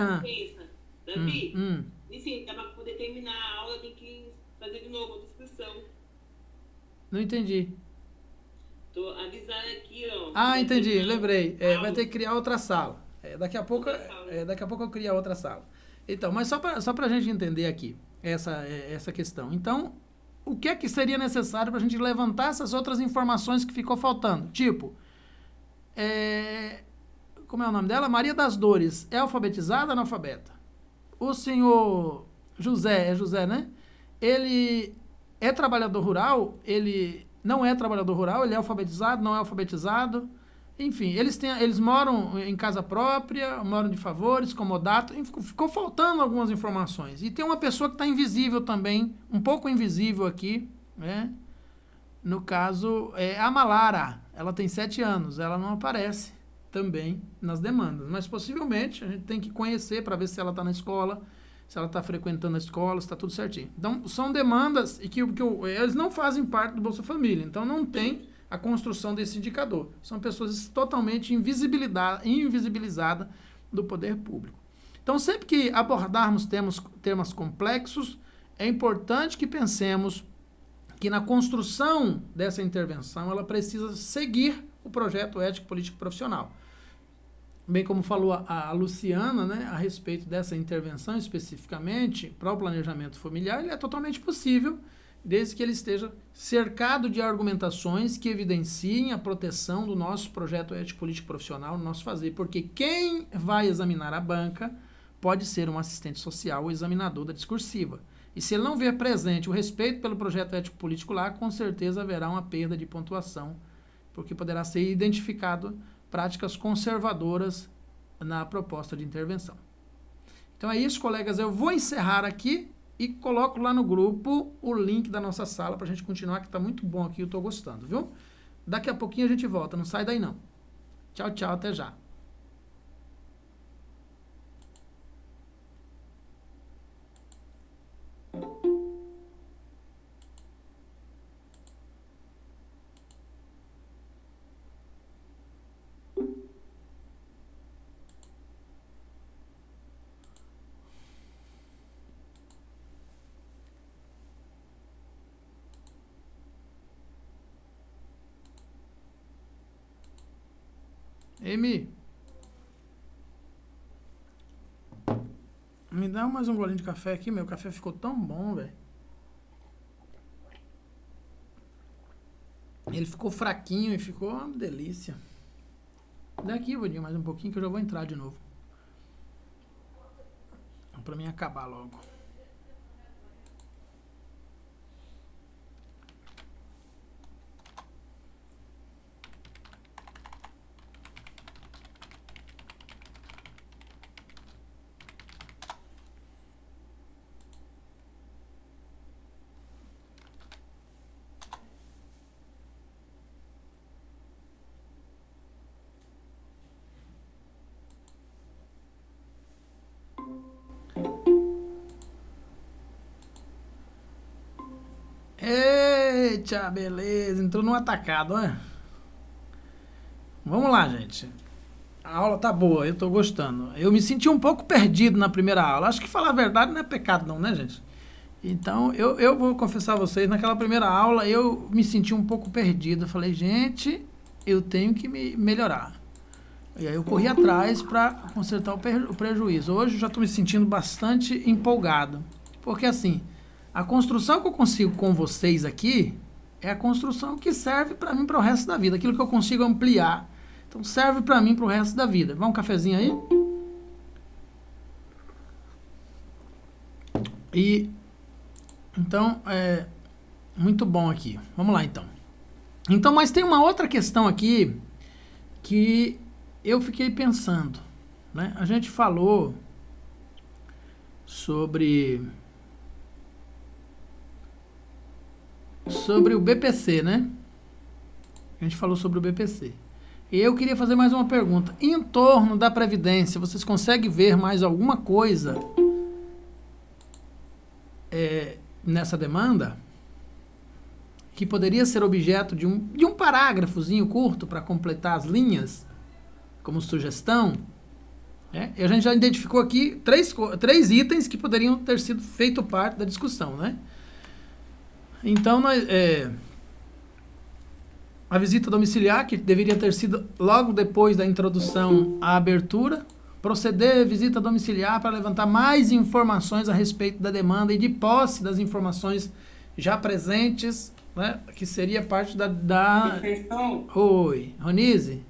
Davi, e sim, para poder terminar a aula tem que fazer de novo a descrição. Não entendi. Tô avisando aqui, ó. Entendi, lembrei. Vai ter que criar outra sala. Daqui a pouco eu crio outra sala. Então, mas só para a gente entender aqui essa questão. Então, o que é que seria necessário para a gente levantar essas outras informações que ficou faltando? Tipo, como é o nome dela? Maria das Dores. É alfabetizada ou analfabeta? O senhor José, né? Ele é trabalhador rural? Ele não é trabalhador rural? Ele é alfabetizado? Não é alfabetizado? Enfim, eles moram em casa própria, moram de favores, comodato, ficou faltando algumas informações. E tem uma pessoa que está invisível também, um pouco invisível aqui, né? No caso, é a Malara, ela tem 7 anos, ela não aparece também nas demandas, mas possivelmente a gente tem que conhecer para ver se ela está na escola, se ela está frequentando a escola, se está tudo certinho. Então, são demandas e que eles não fazem parte do Bolsa Família, então não tem a construção desse indicador. São pessoas totalmente invisibilizadas do poder público. Então, sempre que abordarmos temas complexos, é importante que pensemos que na construção dessa intervenção, ela precisa seguir o projeto ético político profissional. Bem como falou a Luciana, né, a respeito dessa intervenção especificamente para o planejamento familiar, ele é totalmente possível, desde que ele esteja cercado de argumentações que evidenciem a proteção do nosso projeto ético político profissional, no nosso fazer, porque quem vai examinar a banca pode ser um assistente social ou examinador da discursiva. E se ele não ver presente o respeito pelo projeto ético político lá, com certeza haverá uma perda de pontuação, porque poderá ser identificado práticas conservadoras na proposta de intervenção. Então é isso, colegas. Eu vou encerrar aqui e coloco lá no grupo o link da nossa sala para a gente continuar, que está muito bom aqui, eu estou gostando, viu? Daqui a pouquinho a gente volta, não sai daí não. Tchau, tchau, até já. Amy, me dá mais um golinho de café aqui, meu café ficou tão bom, velho. Ele ficou fraquinho e ficou uma delícia. Daqui, Vodinho, mais um pouquinho que eu já vou entrar de novo. Pra mim acabar logo. Eita, beleza. Entrou no atacado, né? Vamos lá, gente. A aula tá boa, eu tô gostando. Eu me senti um pouco perdido na primeira aula. Acho que falar a verdade não é pecado não, né, gente? Então, eu vou confessar a vocês, naquela primeira aula eu me senti um pouco perdido. Eu falei, gente, eu tenho que me melhorar. E aí eu corri atrás para consertar o prejuízo. Hoje eu já tô me sentindo bastante empolgado. Porque assim, a construção que eu consigo com vocês aqui é a construção que serve para mim para o resto da vida. Aquilo que eu consigo ampliar. Então serve para mim para o resto da vida. Vamos um cafezinho aí? E então, muito bom aqui. Vamos lá então. Então, mas tem uma outra questão aqui que eu fiquei pensando, né? A gente falou sobre o BPC, né? A gente falou sobre o BPC. E eu queria fazer mais uma pergunta. Em torno da Previdência, vocês conseguem ver mais alguma coisa nessa demanda que poderia ser objeto de um parágrafozinho curto para completar as linhas, como sugestão? E a gente já identificou aqui três itens que poderiam ter sido feito parte da discussão, né? Então, a visita domiciliar, que deveria ter sido logo depois da introdução à abertura, proceder visita domiciliar para levantar mais informações a respeito da demanda e de posse das informações já presentes, né, que seria parte da... Professor? Oi, Ronise,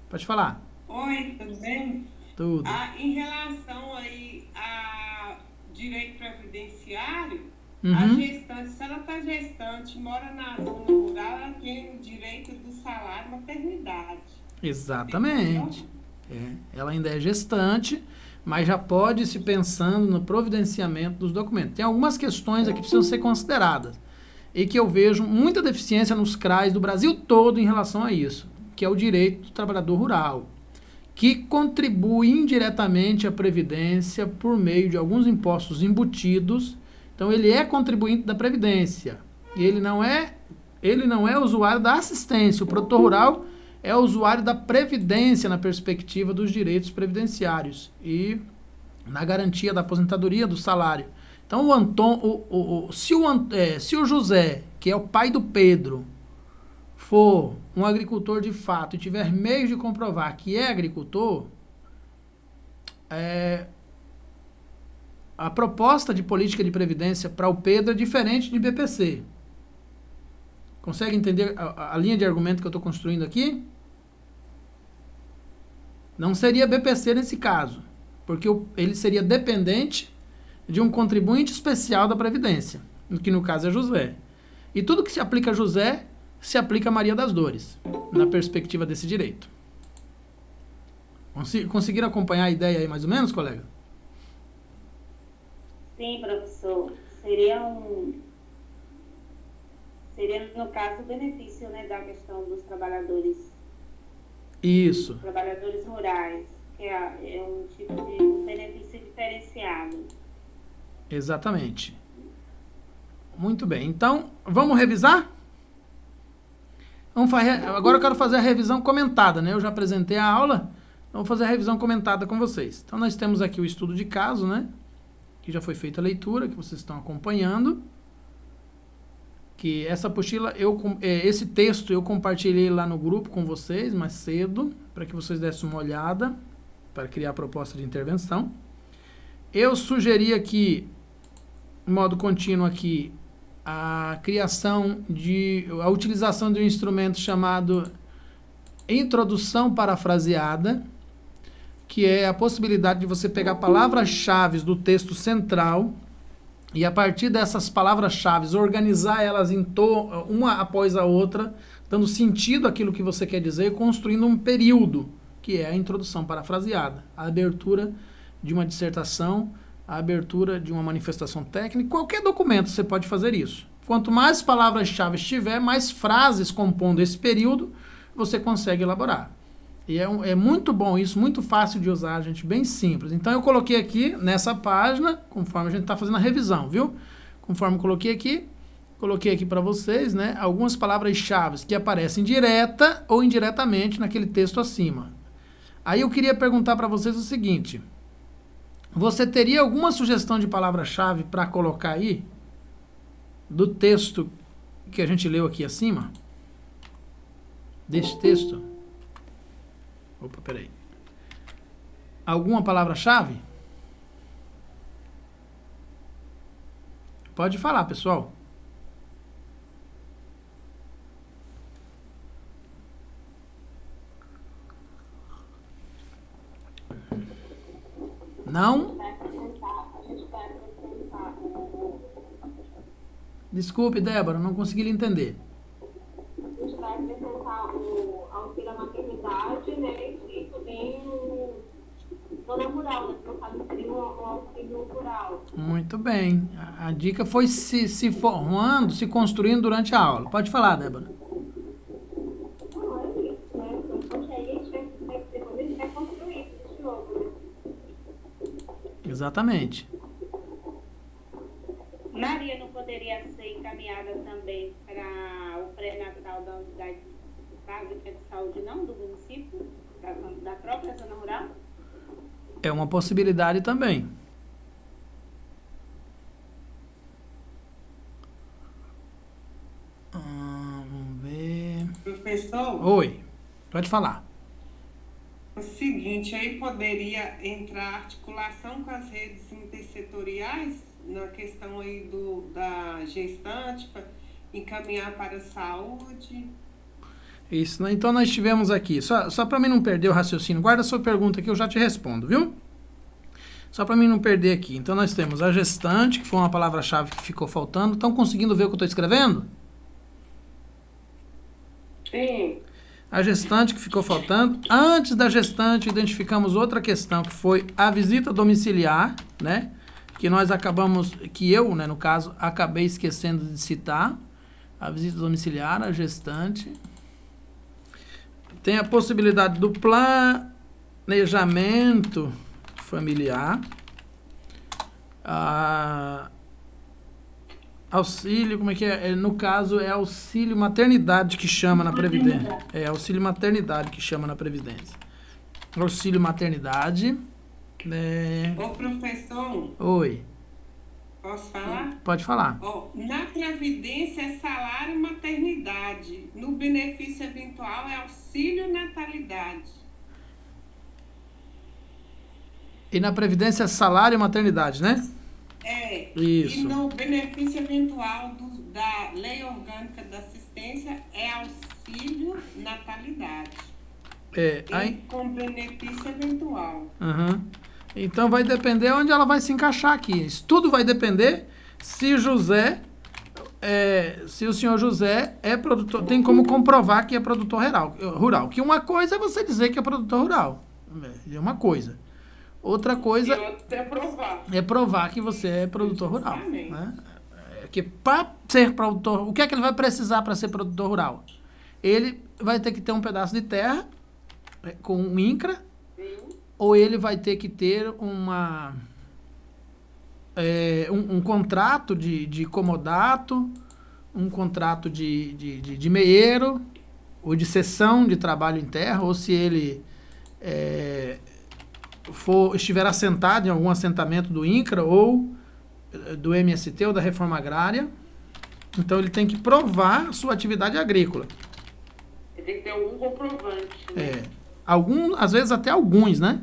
pode falar. Oi, tudo bem? Tudo. Em relação aí a direito previdenciário, a Uhum. gestante, se ela está gestante, mora na zona rural, ela tem o direito do salário maternidade. Exatamente. Ela ainda é gestante, mas já pode se pensando no providenciamento dos documentos. Tem algumas questões aqui que precisam ser consideradas e que eu vejo muita deficiência nos CRAs do Brasil todo em relação a isso, que é o direito do trabalhador rural, que contribui indiretamente à Previdência por meio de alguns impostos embutidos. Então, ele é contribuinte da Previdência. E ele não é usuário da assistência. O produtor rural é usuário da Previdência na perspectiva dos direitos previdenciários e na garantia da aposentadoria do salário. Então, se o José, que é o pai do Pedro, for um agricultor de fato e tiver meios de comprovar que é agricultor, a proposta de política de previdência para o Pedro é diferente de BPC. Consegue entender a linha de argumento que eu estou construindo aqui? Não seria BPC nesse caso, porque ele seria dependente de um contribuinte especial da Previdência, que no caso é José. E tudo que se aplica a José se aplica a Maria das Dores, na perspectiva desse direito. Conseguiram acompanhar a ideia aí mais ou menos, colega? Sim, professor. Seria, no caso, o benefício, né, da questão dos trabalhadores. Isso. Trabalhadores rurais, que é um tipo de benefício diferenciado. Exatamente. Muito bem. Então, vamos revisar? Agora eu quero fazer a revisão comentada, né? Eu já apresentei a aula, então vou fazer a revisão comentada com vocês. Então, nós temos aqui o estudo de caso, né? Que já foi feita a leitura, que vocês estão acompanhando. Que essa apostila, esse texto eu compartilhei lá no grupo com vocês mais cedo, para que vocês dessem uma olhada, para criar a proposta de intervenção. Eu sugeri aqui, em modo contínuo aqui, a utilização de um instrumento chamado introdução parafraseada, que é a possibilidade de você pegar palavras-chave do texto central e, a partir dessas palavras-chave, organizar elas uma após a outra, dando sentido àquilo que você quer dizer, construindo um período, que é a introdução parafraseada, a abertura de uma dissertação, a abertura de uma manifestação técnica. Qualquer documento você pode fazer isso. Quanto mais palavras-chave tiver, mais frases compondo esse período, você consegue elaborar. E é muito bom isso, muito fácil de usar, gente, bem simples. Então, eu coloquei aqui nessa página, conforme a gente está fazendo a revisão, viu? Conforme coloquei aqui para vocês, né, algumas palavras-chave que aparecem direta ou indiretamente naquele texto acima. Aí eu queria perguntar para vocês o seguinte: você teria alguma sugestão de palavra-chave para colocar aí, do texto que a gente leu aqui acima? Desse texto? Opa, peraí. Alguma palavra-chave? Pode falar, pessoal. Não? Desculpe, Débora, não consegui lhe entender. A gente vai acrescentar o auxílio à maternidade, né? E também o zona rural, né? No caso, seria um auxílio rural. Muito bem. A dica foi se formando, se construindo durante a aula. Pode falar, Débora. Não, é isso, né? Porque aí a gente vai construir esse jogo, né? Exatamente. Maria não poderia ser encaminhada também para o pré-natal da unidade básica de saúde, não, do município, da própria zona rural? É uma possibilidade também. Vamos ver. Professor, Oi, pode falar. o seguinte, aí poderia entrar articulação com as redes intersetoriais na questão aí da gestante, para encaminhar para a saúde. Isso, né? Então nós tivemos aqui, só para mim não perder o raciocínio, guarda a sua pergunta que eu já te respondo, viu? Só para mim não perder aqui. Então nós temos a gestante, que foi uma palavra-chave que ficou faltando. Estão conseguindo ver o que eu estou escrevendo? Sim. A gestante que ficou faltando. Antes da gestante, identificamos outra questão, que foi a visita domiciliar, né? Que nós acabamos, que eu, né, no caso, acabei esquecendo de citar. A visita domiciliar, a gestante. Tem a possibilidade do planejamento familiar. Auxílio, como é que é? No caso, é auxílio maternidade que chama na Previdência. É auxílio maternidade que chama na Previdência. Auxílio maternidade. Ô, professor, Oi, posso falar? pode falar. Ó, na Previdência é salário maternidade. No benefício eventual é auxílio natalidade. E na Previdência é salário e maternidade, né? Isso. E no benefício eventual da Lei Orgânica da Assistência é auxílio natalidade. Aí, Com benefício eventual. então vai depender onde ela vai se encaixar aqui. Isso tudo vai depender se o senhor José é produtor, tem como comprovar que é produtor rural. Que uma coisa é você dizer que é produtor rural. É uma coisa. Outra coisa é provar que você é produtor rural. Né? Que para ser produtor, o que é que ele vai precisar para ser produtor rural? Ele vai ter que ter um pedaço de terra com um INCRA, ou ele vai ter que ter um contrato de comodato, um contrato de meieiro, ou de cessão de trabalho em terra, ou se ele estiver assentado em algum assentamento do INCRA ou do MST ou da Reforma Agrária. Então ele tem que provar sua atividade agrícola. Ele tem que ter algum comprovante. Né? Às vezes até alguns, né?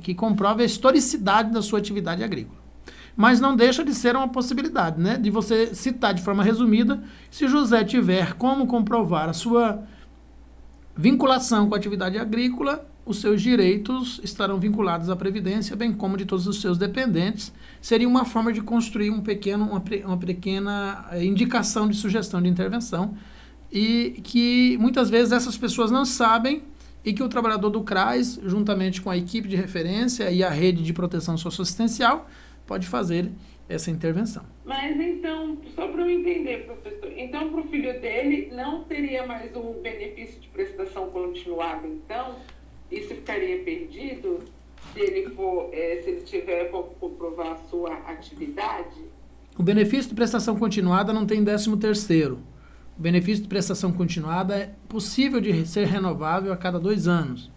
Que comprove a historicidade da sua atividade agrícola. Mas não deixa de ser uma possibilidade, né? De você citar de forma resumida, se José tiver como comprovar a sua vinculação com a atividade agrícola, os seus direitos estarão vinculados à Previdência, bem como de todos os seus dependentes. Seria uma forma de construir uma pequena indicação de sugestão de intervenção, e que muitas vezes essas pessoas não sabem, e que o trabalhador do CRAS, juntamente com a equipe de referência e a rede de proteção socioassistencial, pode fazer essa intervenção. Mas então, só para eu entender, professor, então para o filho dele não teria mais um benefício de prestação continuada, então? Isso ficaria perdido se ele tiver como comprovar a sua atividade? O benefício de prestação continuada não tem 13º. O benefício de prestação continuada é possível de ser renovável a cada 2 anos.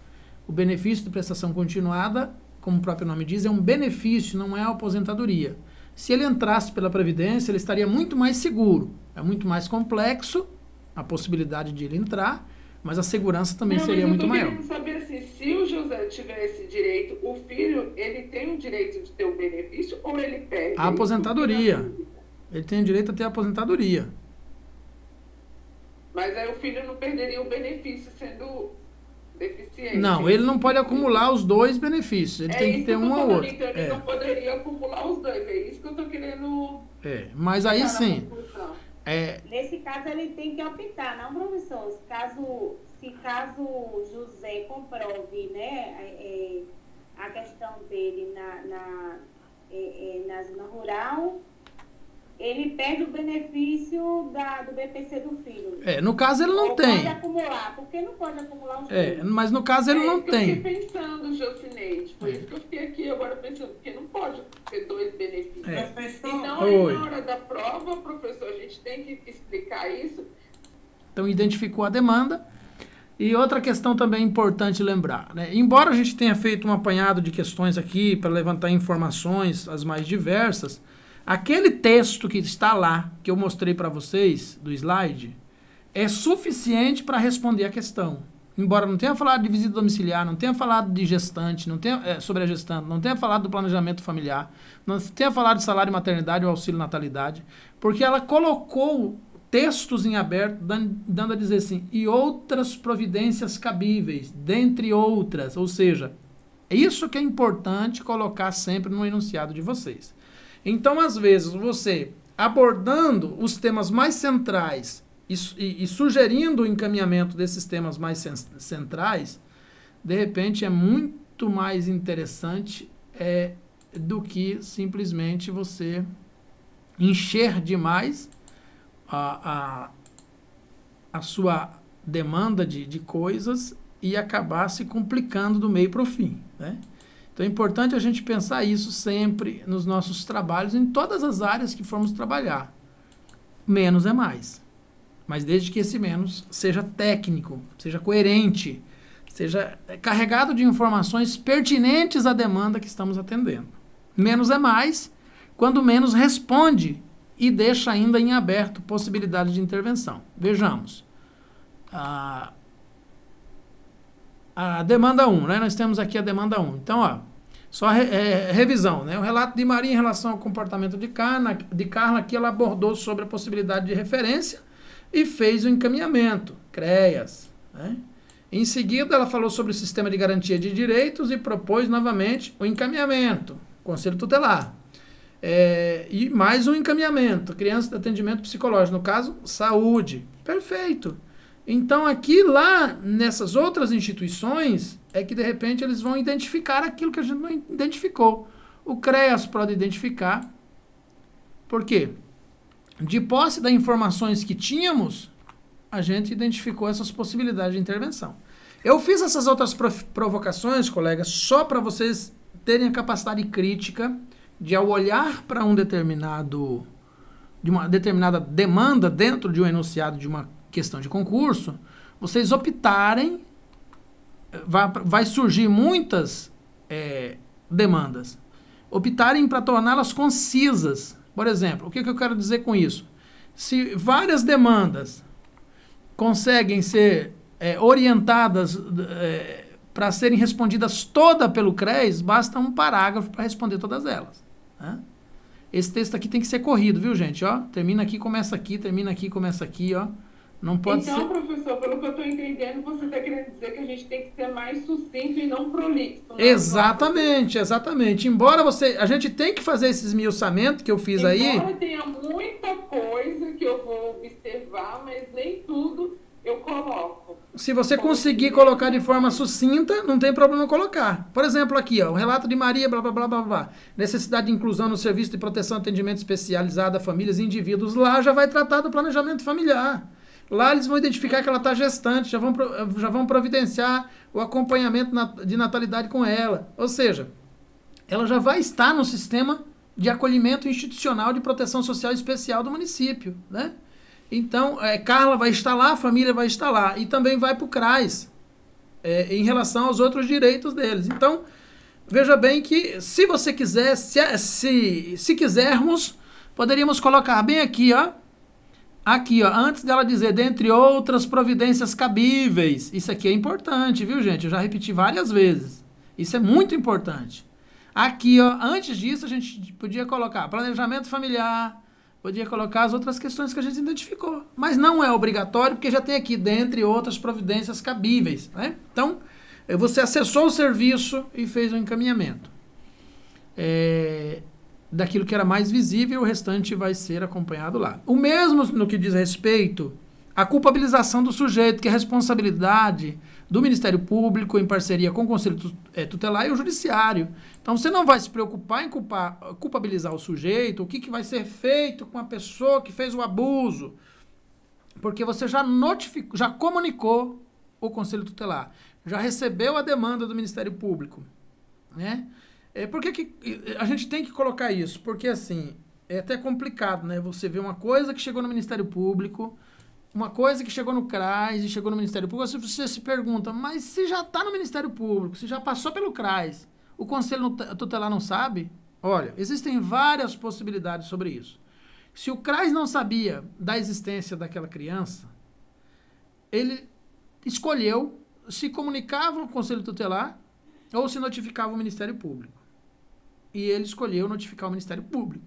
O benefício de prestação continuada, como o próprio nome diz, é um benefício, não é a aposentadoria. Se ele entrasse pela Previdência, ele estaria muito mais seguro. É muito mais complexo a possibilidade de ele entrar, mas a segurança também seria muito maior. Eu saber assim, se o José tiver esse direito, o filho, ele tem o direito de ter o benefício ou ele perde? A aposentadoria. Ele tem o direito a ter a aposentadoria. Mas aí o filho não perderia o benefício sendo deficiente? Não, ele não pode acumular os 2 benefícios. Ele tem que ter um ou outro. Então ele não poderia acumular os 2. É isso que eu estou querendo... Mas aí sim... Nesse caso, ele tem que optar, não, professor? Se caso José comprove, né, a questão dele na zona rural, ele perde o benefício do BPC do filho. No caso, ele não tem. Pode acumular. Por que não pode acumular os dois? Mas no caso, ele não tem. Eu fiquei pensando, Jocineide, por isso que eu fiquei aqui agora pensando, porque não pode ter 2 benefícios. Então, aí, na hora da prova, professor, a gente tem que explicar isso. Então, identificou a demanda. E outra questão também importante lembrar, né? Embora a gente tenha feito um apanhado de questões aqui para levantar informações as mais diversas, aquele texto que está lá, que eu mostrei para vocês, do slide, é suficiente para responder a questão. Embora não tenha falado de visita domiciliar, não tenha falado de gestante, sobre a gestante, não tenha falado do planejamento familiar, não tenha falado de salário maternidade ou auxílio natalidade, porque ela colocou textos em aberto, dando a dizer assim, e outras providências cabíveis, dentre outras. Ou seja, é isso que é importante colocar sempre no enunciado de vocês. Então, às vezes, você abordando os temas mais centrais e sugerindo o encaminhamento desses temas mais centrais, de repente é muito mais interessante do que simplesmente você encher demais a sua demanda de coisas e acabar se complicando do meio para o fim, né? Então é importante a gente pensar isso sempre nos nossos trabalhos, em todas as áreas que formos trabalhar. Menos é mais. Mas desde que esse menos seja técnico, seja coerente, seja carregado de informações pertinentes à demanda que estamos atendendo. Menos é mais quando menos responde e deixa ainda em aberto possibilidade de intervenção. Vejamos. A demanda 1, né? Nós temos aqui a demanda 1. Então, só revisão, né? O relato de Maria em relação ao comportamento de Carla, aqui ela abordou sobre a possibilidade de referência e fez o encaminhamento, CREAS, né? Em seguida, ela falou sobre o sistema de garantia de direitos e propôs novamente o encaminhamento, Conselho Tutelar. E mais um encaminhamento, criança de atendimento psicológico, no caso, saúde. Perfeito. Então, aqui, lá, nessas outras instituições, é que, de repente, eles vão identificar aquilo que a gente não identificou. O CREAS pode identificar. Por quê? De posse das informações que tínhamos, a gente identificou essas possibilidades de intervenção. Eu fiz essas outras provocações, colegas, só para vocês terem a capacidade crítica de, ao olhar para de uma determinada demanda dentro de um enunciado de uma questão de concurso, vocês optarem, vai surgir muitas demandas, optarem para torná-las concisas. Por exemplo, o que eu quero dizer com isso? Se várias demandas conseguem ser orientadas para serem respondidas todas pelo CREAS, basta um parágrafo para responder todas elas, né? Esse texto aqui tem que ser corrido, viu, gente? Termina aqui, começa aqui, termina aqui, começa aqui, Não pode então, ser... professor, pelo que eu estou entendendo, você está querendo dizer que a gente tem que ser mais sucinto e não prolixo. Exatamente. Embora a gente tem que fazer esses esmiuçamentos que eu fiz aí... Embora tenha muita coisa que eu vou observar, mas nem tudo eu coloco. Se você conseguir colocar de forma sucinta, não tem problema colocar. Por exemplo, aqui, o relato de Maria, blá, blá, blá, blá, blá. Necessidade de inclusão no serviço de proteção e atendimento especializado a famílias e indivíduos. Lá já vai tratar do planejamento familiar. Lá eles vão identificar que ela está gestante, já vão providenciar o acompanhamento de natalidade com ela. Ou seja, ela já vai estar no sistema de acolhimento institucional de proteção social especial do município, né? Então, Carla vai estar lá, a família vai estar lá. E também vai para o CRAS, em relação aos outros direitos deles. Então, veja bem que, se você quiser, se quisermos, poderíamos colocar bem aqui, Aqui, antes dela dizer, dentre outras providências cabíveis. Isso aqui é importante, viu, gente? Eu já repeti várias vezes. Isso é muito importante. Aqui, antes disso, a gente podia colocar planejamento familiar, podia colocar as outras questões que a gente identificou. Mas não é obrigatório, porque já tem aqui, dentre outras providências cabíveis, né? Então, você acessou o serviço e fez o encaminhamento. Daquilo que era mais visível, o restante vai ser acompanhado lá. O mesmo no que diz respeito à culpabilização do sujeito, que é responsabilidade do Ministério Público em parceria com o Conselho Tutelar e o Judiciário. Então, você não vai se preocupar em culpabilizar o sujeito, o que vai ser feito com a pessoa que fez o abuso, porque você já comunicou o Conselho Tutelar, já recebeu a demanda do Ministério Público, né? Por que a gente tem que colocar isso? Porque, assim, é até complicado, né? Você vê uma coisa que chegou no Ministério Público, uma coisa que chegou no CRAS e chegou no Ministério Público, você se pergunta, mas se já está no Ministério Público, se já passou pelo CRAS, o Conselho Tutelar não sabe? Olha, existem várias possibilidades sobre isso. Se o CRAS não sabia da existência daquela criança, ele escolheu se comunicava ao Conselho Tutelar ou se notificava o Ministério Público. E ele escolheu notificar o Ministério Público.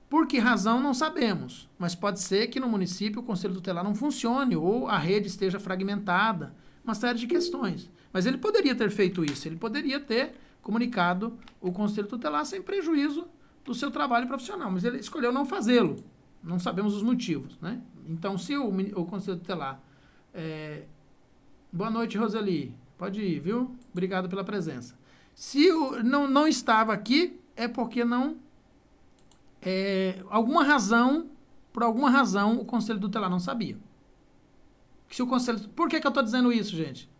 Por que razão, não sabemos. Mas pode ser que no município o Conselho Tutelar não funcione ou a rede esteja fragmentada. Uma série de questões. Mas ele poderia ter feito isso. Ele poderia ter comunicado o Conselho Tutelar sem prejuízo do seu trabalho profissional. Mas ele escolheu não fazê-lo. Não sabemos os motivos, né? Então, se o Conselho Tutelar... boa noite, Roseli. Pode ir, viu? Obrigado pela presença. Se não estava aqui, é porque não... por alguma razão, o Conselho Tutelar não sabia. Por que eu estou dizendo isso, gente?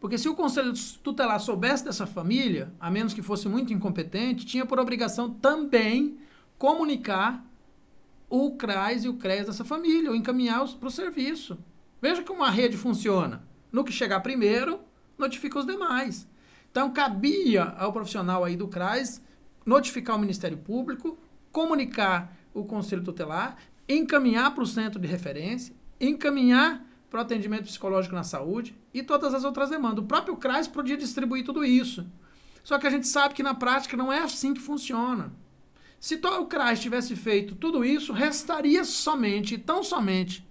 Porque se o Conselho Tutelar soubesse dessa família, a menos que fosse muito incompetente, tinha por obrigação também comunicar o CRAS e o CREAS dessa família, ou encaminhá-los para o serviço. Veja como a rede funciona. No que chegar primeiro, notifica os demais. Então, cabia ao profissional aí do CRAS notificar o Ministério Público, comunicar o Conselho Tutelar, encaminhar para o centro de referência, encaminhar para o atendimento psicológico na saúde e todas as outras demandas. O próprio CRAS podia distribuir tudo isso. Só que a gente sabe que na prática não é assim que funciona. Se o CRAS tivesse feito tudo isso, restaria somente, tão somente,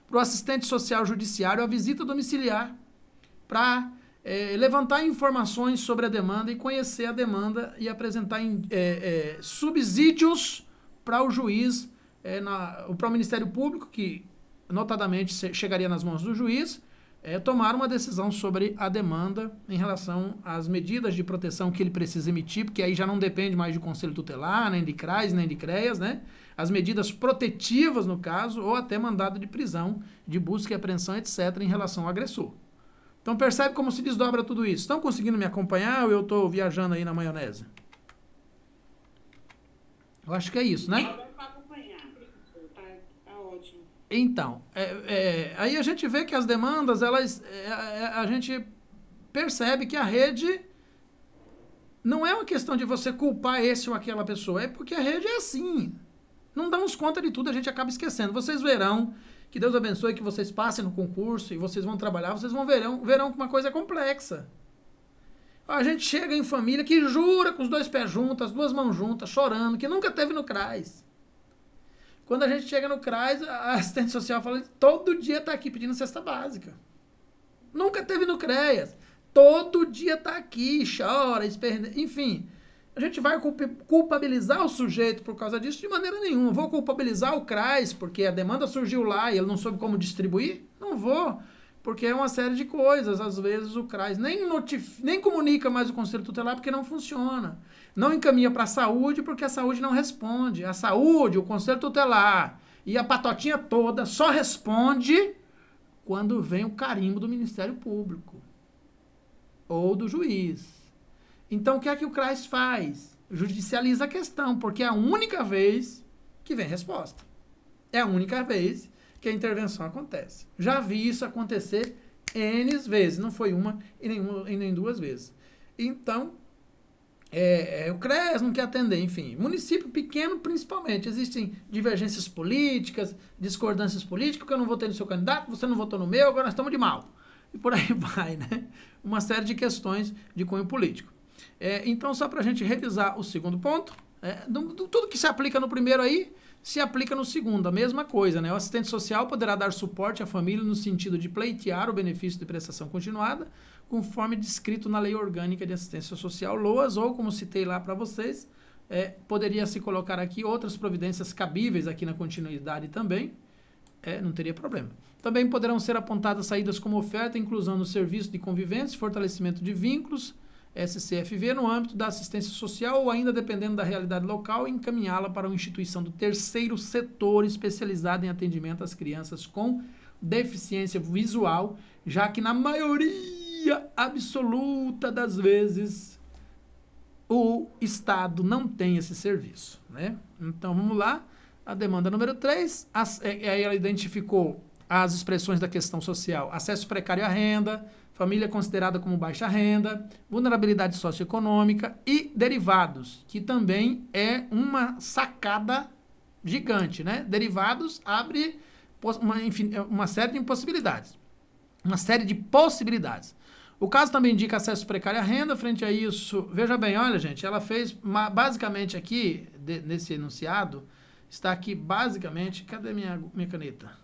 para o assistente social judiciário a visita domiciliar para levantar informações sobre a demanda e conhecer a demanda e apresentar subsídios para o juiz, para o Ministério Público, que notadamente chegaria nas mãos do juiz, tomar uma decisão sobre a demanda em relação às medidas de proteção que ele precisa emitir, porque aí já não depende mais de Conselho Tutelar, nem de CRAS, nem de CREAS, né? As medidas protetivas, no caso, ou até mandado de prisão, de busca e apreensão, etc., em relação ao agressor. Então percebe como se desdobra tudo isso. Estão conseguindo me acompanhar ou eu estou viajando aí na maionese? Eu acho que é isso, né? Então, aí a gente vê que as demandas, a gente percebe que a rede não é uma questão de você culpar esse ou aquela pessoa, é porque a rede é assim. Não damos conta de tudo, a gente acaba esquecendo. Vocês verão, que Deus abençoe, que vocês passem no concurso e vocês vão trabalhar, vocês verão que uma coisa é complexa. A gente chega em família que jura com os dois pés juntos, as duas mãos juntas, chorando, que nunca teve no CRAS. Quando a gente chega no CRAS, a assistente social fala, todo dia está aqui pedindo cesta básica. Nunca teve no CREAS. Todo dia está aqui, chora, enfim. A gente vai culpabilizar o sujeito por causa disso de maneira nenhuma. Vou culpabilizar o CRAS porque a demanda surgiu lá e ele não soube como distribuir? Não vou, porque é uma série de coisas. Às vezes o CRAS nem comunica mais o Conselho Tutelar porque não funciona. Não encaminha para a saúde porque a saúde não responde. A saúde, o Conselho Tutelar e a patotinha toda só responde quando vem o carimbo do Ministério Público ou do juiz. Então, o que é que o CRAS faz? Judicializa a questão, porque é a única vez que vem resposta. É a única vez que a intervenção acontece. Já vi isso acontecer N vezes, não foi uma e nem duas vezes. Então, o CREAS não quer atender, enfim. Município pequeno, principalmente, existem divergências políticas, discordâncias políticas, porque eu não votei no seu candidato, você não votou no meu, agora nós estamos de mal. E por aí vai, né? Uma série de questões de cunho político. Então, só para a gente revisar o segundo ponto, tudo que se aplica no primeiro aí, se aplica no segundo, a mesma coisa, né? O assistente social poderá dar suporte à família no sentido de pleitear o benefício de prestação continuada, conforme descrito na Lei Orgânica de Assistência Social, LOAS, ou, como citei lá para vocês, poderia se colocar aqui outras providências cabíveis aqui na continuidade também, não teria problema. Também poderão ser apontadas saídas como oferta, inclusão no serviço de convivência, fortalecimento de vínculos, SCFV, no âmbito da assistência social ou ainda, dependendo da realidade local, encaminhá-la para uma instituição do terceiro setor especializada em atendimento às crianças com deficiência visual, já que na maioria absoluta das vezes o Estado não tem esse serviço, né? Então, vamos lá. A demanda número 3, aí ela identificou as expressões da questão social: acesso precário à renda, família considerada como baixa renda, vulnerabilidade socioeconômica e derivados, que também é uma sacada gigante, né? Derivados abre uma série de impossibilidades, uma série de possibilidades. O caso também indica acesso precário à renda. Frente a isso, veja bem, olha, gente, ela fez basicamente aqui, nesse enunciado, está aqui basicamente, cadê minha caneta?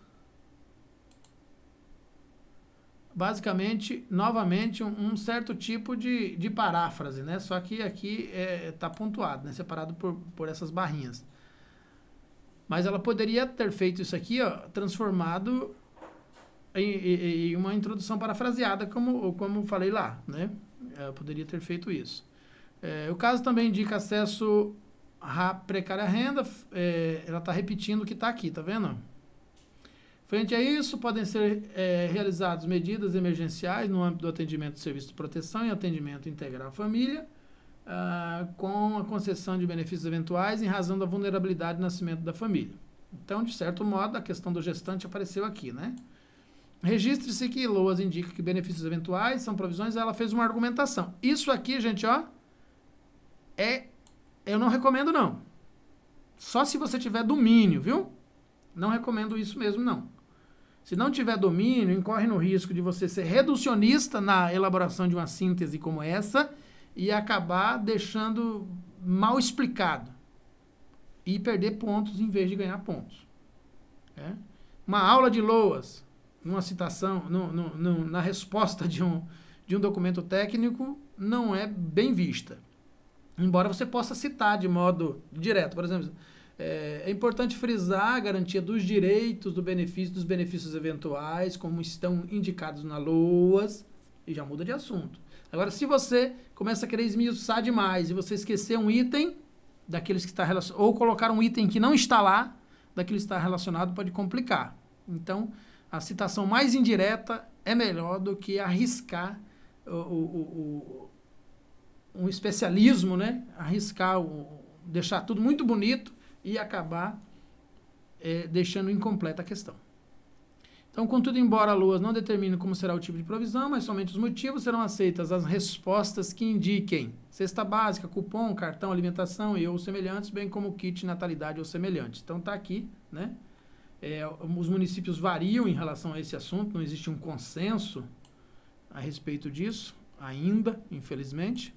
Basicamente, novamente, um certo tipo de paráfrase, né? Só que aqui está pontuado, né? Separado por essas barrinhas. Mas ela poderia ter feito isso aqui, ó, transformado em uma introdução parafraseada, como falei lá, né? Ela poderia ter feito isso. O caso também indica acesso à precária renda, ela está repetindo o que está aqui, tá vendo? Frente a isso, podem ser realizadas medidas emergenciais no âmbito do atendimento de serviço de proteção e atendimento integral à família, com a concessão de benefícios eventuais em razão da vulnerabilidade do nascimento da família. Então, de certo modo, a questão do gestante apareceu aqui, né? Registre-se que LOAS indica que benefícios eventuais são provisões, ela fez uma argumentação. Isso aqui, gente, ó, eu não recomendo, não. Só se você tiver domínio, viu? Não recomendo isso mesmo, não. Se não tiver domínio, incorre no risco de você ser reducionista na elaboração de uma síntese como essa e acabar deixando mal explicado e perder pontos em vez de ganhar pontos. Uma aula de LOAS, numa citação, na resposta de um documento técnico, não é bem vista. Embora você possa citar de modo direto. Por exemplo, é importante frisar a garantia dos direitos dos benefícios eventuais, como estão indicados na LOAS, e já muda de assunto. Agora, se você começa a querer esmiuçar demais e você esquecer um item daqueles que está relacionado, ou colocar um item que não está lá, daquele que está relacionado, pode complicar. Então, a citação mais indireta é melhor do que arriscar um especialismo, né? Arriscar, deixar tudo muito bonito e acabar deixando incompleta a questão. Então, contudo, embora a LOAS não determine como será o tipo de provisão, mas somente os motivos, serão aceitas as respostas que indiquem cesta básica, cupom, cartão, alimentação e ou semelhantes, bem como kit natalidade ou semelhante. Então, está aqui, né? Os municípios variam em relação a esse assunto, não existe um consenso a respeito disso, ainda, infelizmente.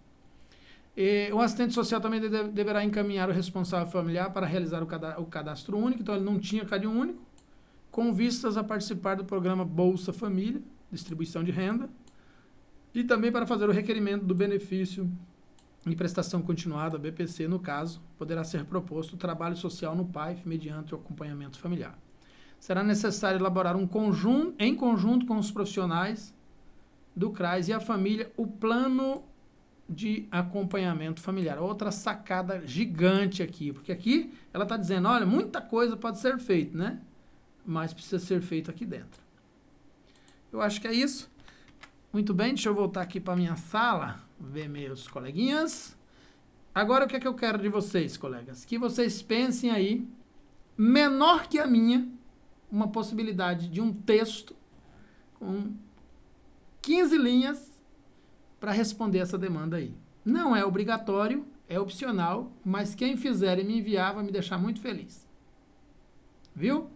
O assistente social também deverá encaminhar o responsável familiar para realizar o cadastro único, então ele não tinha cadastro único, com vistas a participar do programa Bolsa Família, distribuição de renda, e também para fazer o requerimento do benefício de prestação continuada, BPC, no caso, poderá ser proposto o trabalho social no PAIF mediante o acompanhamento familiar. Será necessário elaborar em conjunto com os profissionais do CRAS e a família, o plano de acompanhamento familiar. Outra sacada gigante aqui, porque aqui ela está dizendo, olha, muita coisa pode ser feita, né? Mas precisa ser feito aqui dentro. Eu acho que é isso. Muito bem, deixa eu voltar aqui para a minha sala, ver meus coleguinhas. Agora, o que é que eu quero de vocês, colegas? Que vocês pensem aí, menor que a minha, uma possibilidade de um texto com 15 linhas para responder essa demanda aí. Não é obrigatório, é opcional, mas quem fizer e me enviar vai me deixar muito feliz. Viu?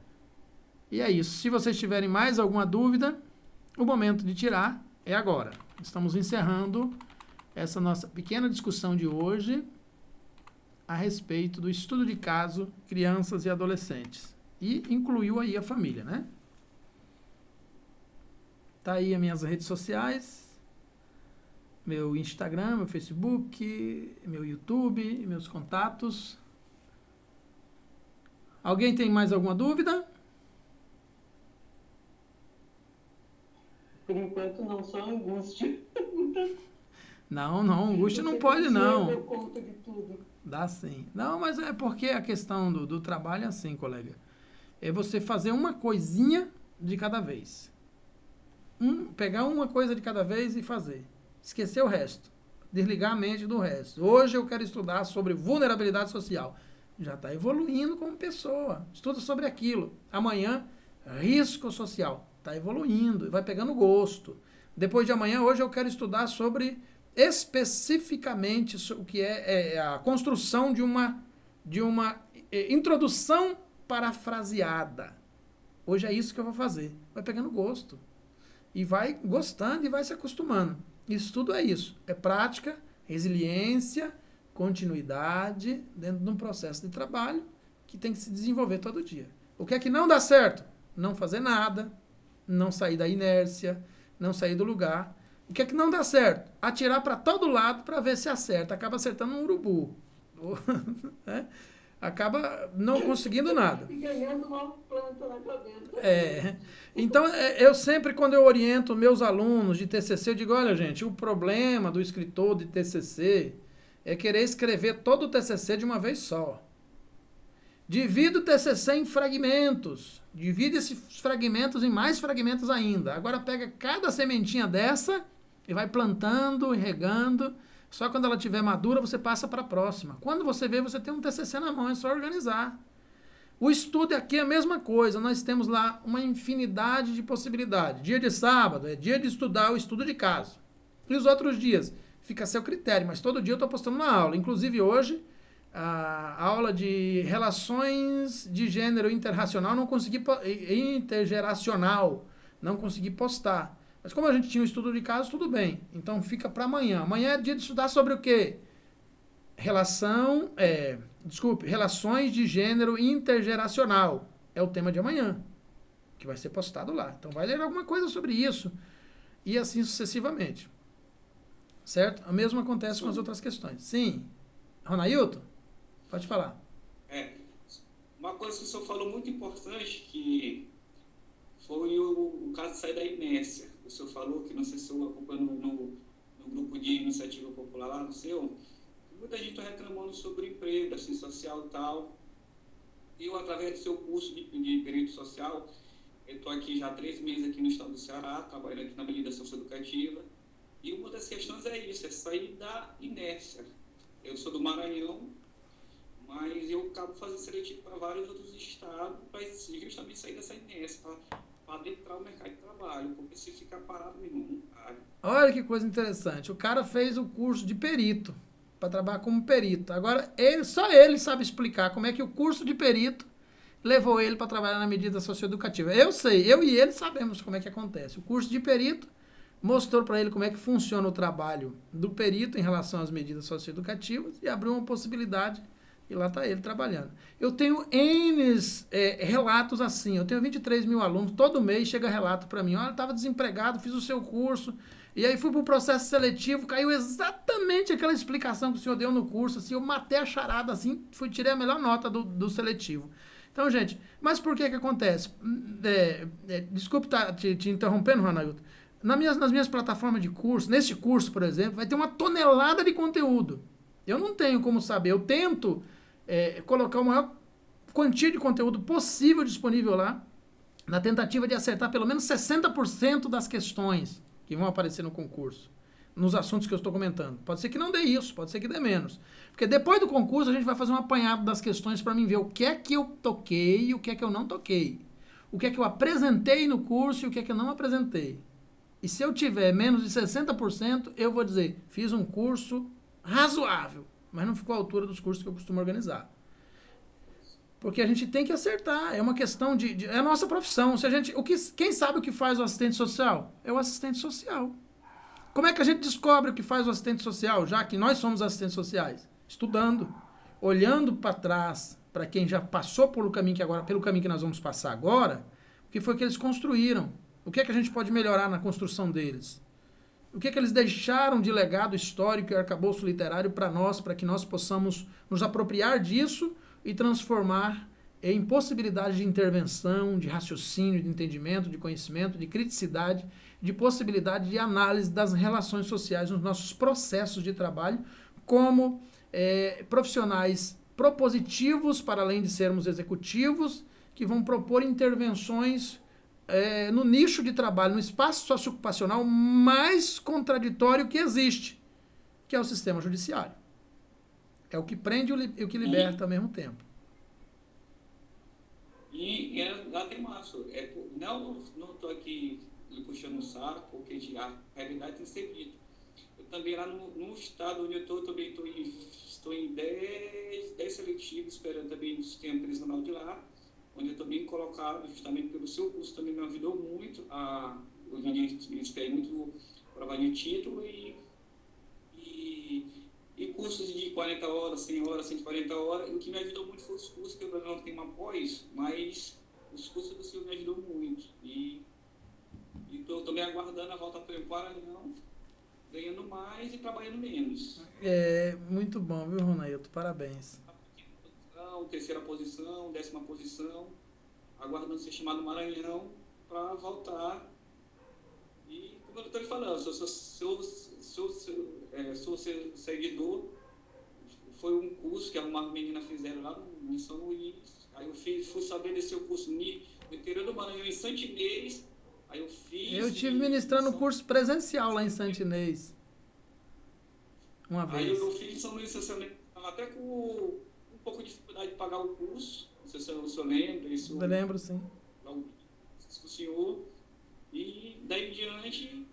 E é isso. Se vocês tiverem mais alguma dúvida, o momento de tirar é agora. Estamos encerrando essa nossa pequena discussão de hoje a respeito do estudo de caso crianças e adolescentes. E incluiu aí a família, né? Tá aí as minhas redes sociais, meu Instagram, meu Facebook, meu YouTube, meus contatos. Alguém tem mais alguma dúvida? Por enquanto não, só angústia. Não, angústia não pode, não. Eu conto de tudo. Dá sim. Não, mas é porque a questão do trabalho é assim, colega. É você fazer uma coisinha de cada vez. Pegar uma coisa de cada vez e fazer. Esquecer o resto. Desligar a mente do resto. Hoje eu quero estudar sobre vulnerabilidade social. Já está evoluindo como pessoa. Estuda sobre aquilo. Amanhã, risco social. Está evoluindo. Vai pegando gosto. Depois de amanhã, hoje eu quero estudar sobre especificamente o que é a construção de uma introdução parafraseada. Hoje é isso que eu vou fazer. Vai pegando gosto. E vai gostando e vai se acostumando. Isso tudo é isso. É prática, resiliência, continuidade dentro de um processo de trabalho que tem que se desenvolver todo dia. O que é que não dá certo? Não fazer nada, não sair da inércia, não sair do lugar. O que é que não dá certo? Atirar para todo lado para ver se acerta. Acaba acertando um urubu. acaba não conseguindo nada. E ganhando uma planta na cabeça. Então, eu sempre, quando eu oriento meus alunos de TCC, eu digo, olha, gente, o problema do escritor de TCC é querer escrever todo o TCC de uma vez só. Divide o TCC em fragmentos. Divide esses fragmentos em mais fragmentos ainda. Agora pega cada sementinha dessa e vai plantando e regando. Só quando ela estiver madura, você passa para a próxima. Quando você vê, você tem um TCC na mão, é só organizar. O estudo aqui é a mesma coisa. Nós temos lá uma infinidade de possibilidades. Dia de sábado é dia de estudar o estudo de caso. E os outros dias? Fica a seu critério, mas todo dia eu estou postando uma aula. Inclusive hoje, a aula de relações de gênero interracional, intergeracional, não consegui postar. Mas como a gente tinha um estudo de caso, tudo bem. Então fica para amanhã. Amanhã é dia de estudar sobre o quê? Relações de gênero intergeracional. É o tema de amanhã, que vai ser postado lá. Então vai ler alguma coisa sobre isso. E assim sucessivamente. Certo? O mesmo acontece com as outras questões. Sim. Ronailton? Pode falar. Uma coisa que o senhor falou muito importante, que foi o caso de sair da inércia. O senhor falou que, não sei se eu acompanho no grupo de iniciativa popular lá no seu, muita gente está reclamando sobre emprego, assistência social e tal. Eu, através do seu curso de perito social, eu estou aqui já há 3 meses aqui no estado do Ceará, trabalhando aqui na medida socioeducativa. E uma das questões é isso, é sair da inércia. Eu sou do Maranhão, mas eu acabo fazendo seletivo para vários outros estados para justamente sair dessa inércia, para adentrar o mercado de trabalho, porque se ficar parado, meu irmão, não para. Olha que coisa interessante. O cara fez o curso de perito, para trabalhar como perito. Agora, só ele sabe explicar como é que o curso de perito levou ele para trabalhar na medida socioeducativa. Eu sei, eu e ele sabemos como é que acontece. O curso de perito mostrou para ele como é que funciona o trabalho do perito em relação às medidas socioeducativas e abriu uma possibilidade e lá está ele trabalhando. Eu tenho N relatos assim, eu tenho 23 mil alunos, todo mês chega relato para mim, olha, eu estava desempregado, fiz o seu curso, e aí fui para o processo seletivo, caiu exatamente aquela explicação que o senhor deu no curso, assim, eu matei a charada, assim, tirei a melhor nota do seletivo. Então, gente, mas por que acontece? Desculpe estar te interrompendo, Ronaldo. Nas minhas plataformas de curso, nesse curso, por exemplo, vai ter uma tonelada de conteúdo. Eu não tenho como saber. Eu tento colocar a maior quantia de conteúdo possível disponível lá, na tentativa de acertar pelo menos 60% das questões que vão aparecer no concurso, nos assuntos que eu estou comentando. Pode ser que não dê isso, pode ser que dê menos. Porque depois do concurso a gente vai fazer um apanhado das questões para mim ver o que é que eu toquei e o que é que eu não toquei. O que é que eu apresentei no curso e o que é que eu não apresentei. E se eu tiver menos de 60%, eu vou dizer, fiz um curso razoável, mas não ficou à altura dos cursos que eu costumo organizar. Porque a gente tem que acertar, é uma questão é a nossa profissão. Quem sabe o que faz o assistente social? É o assistente social. Como é que a gente descobre o que faz o assistente social, já que nós somos assistentes sociais? Estudando, olhando para trás, para quem já passou pelo caminho que nós vamos passar agora, o que foi que eles construíram. O que é que a gente pode melhorar na construção deles? O que é que eles deixaram de legado histórico e arcabouço literário para que nós possamos nos apropriar disso e transformar em possibilidade de intervenção, de raciocínio, de entendimento, de conhecimento, de criticidade, de possibilidade de análise das relações sociais nos nossos processos de trabalho, como profissionais propositivos, para além de sermos executivos, que vão propor intervenções no nicho de trabalho, no espaço socioocupacional mais contraditório que existe, que é o sistema judiciário. É o que prende e o que liberta ao mesmo tempo. E lá tem Márcio, não estou aqui puxando o saco, porque a realidade tem que ser dita. Eu também lá no estado onde eu estou, também estou em 10 seletivos, esperando também o sistema prisional de lá, onde eu estou bem colocado, justamente pelo seu curso, também me ajudou muito. Hoje em dia eu espero muito prova de título e cursos de 40 horas, 100 horas, 140 horas. O que me ajudou muito foi os cursos, que eu não tenho uma pós, mas os cursos do senhor me ajudou muito. E estou também aguardando a volta para o Maranhão, ganhando mais e trabalhando menos. Muito bom, viu, Ronailton? Parabéns. posição, terceira posição, 10ª posição, aguardando ser chamado no Maranhão para voltar. E, como eu estou lhe falando, sou seu seguidor. Foi um curso que uma menina fizeram lá em São Luís. Aí eu fui saber desse curso no interior do Maranhão, em Santo Inês. Aí eu fiz. Eu estive ministrando um curso presencial lá em Santo Inês. Uma vez. Aí eu fiz em São Luís, até com um pouco de dificuldade de pagar o curso. Não sei se o senhor lembra isso. Eu lembro, sim. O senhor. E daí em diante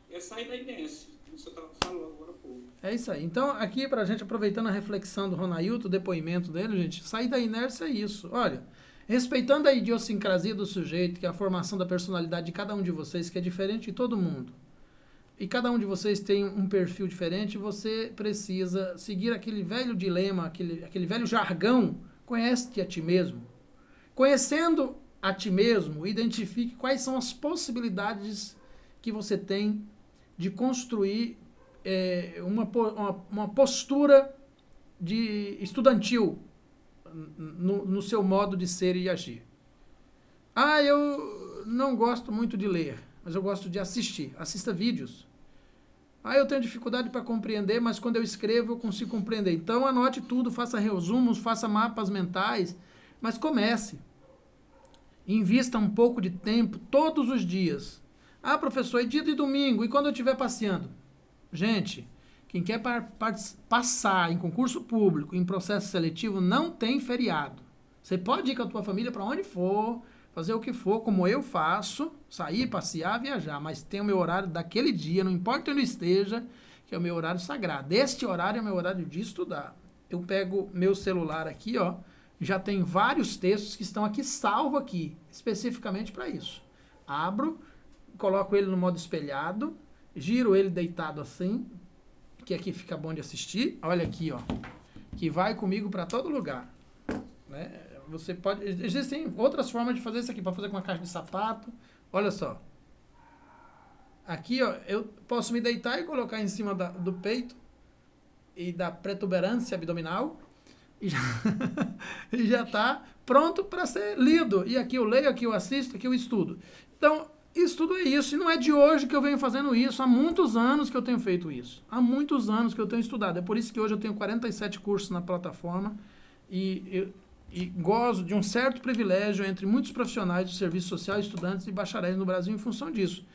é sair da inércia, como o senhor falou agora há pouco. É isso aí. Então, aqui pra gente, aproveitando a reflexão do Ronailton, o depoimento dele, gente, sair da inércia é isso. Olha, respeitando a idiosincrasia do sujeito, que é a formação da personalidade de cada um de vocês, que é diferente de todo mundo, e cada um de vocês tem um perfil diferente, você precisa seguir aquele velho dilema, aquele velho jargão, conhece-te a ti mesmo. Conhecendo a ti mesmo, identifique quais são as possibilidades que você tem de construir uma postura estudantil no seu modo de ser e agir. Eu não gosto muito de ler, mas eu gosto de assistir. Assista vídeos. Eu tenho dificuldade para compreender, mas quando eu escrevo eu consigo compreender. Então anote tudo, faça resumos, faça mapas mentais, mas comece. Invista um pouco de tempo todos os dias. Professor, é dia de domingo, e quando eu estiver passeando? Gente, quem quer passar em concurso público, em processo seletivo, não tem feriado. Você pode ir com a tua família para onde for, fazer o que for, como eu faço, sair, passear, viajar, mas tem o meu horário daquele dia, não importa onde eu esteja, que é o meu horário sagrado. Este horário é o meu horário de estudar. Eu pego meu celular aqui, já tem vários textos que estão aqui, salvo aqui, especificamente para isso. Abro, coloco ele no modo espelhado, giro ele deitado assim, que aqui fica bom de assistir. Olha aqui, que vai comigo para todo lugar. Né? Você pode... Existem outras formas de fazer isso aqui, para fazer com uma caixa de sapato. Olha só. Aqui, eu posso me deitar e colocar em cima do peito e da protuberância abdominal e já está pronto para ser lido. E aqui eu leio, aqui eu assisto, aqui eu estudo. Então, estudo é isso. E não é de hoje que eu venho fazendo isso. Há muitos anos que eu tenho feito isso. Há muitos anos que eu tenho estudado. É por isso que hoje eu tenho 47 cursos na plataforma e gozo de um certo privilégio entre muitos profissionais do serviço social, estudantes e bacharéis no Brasil em função disso.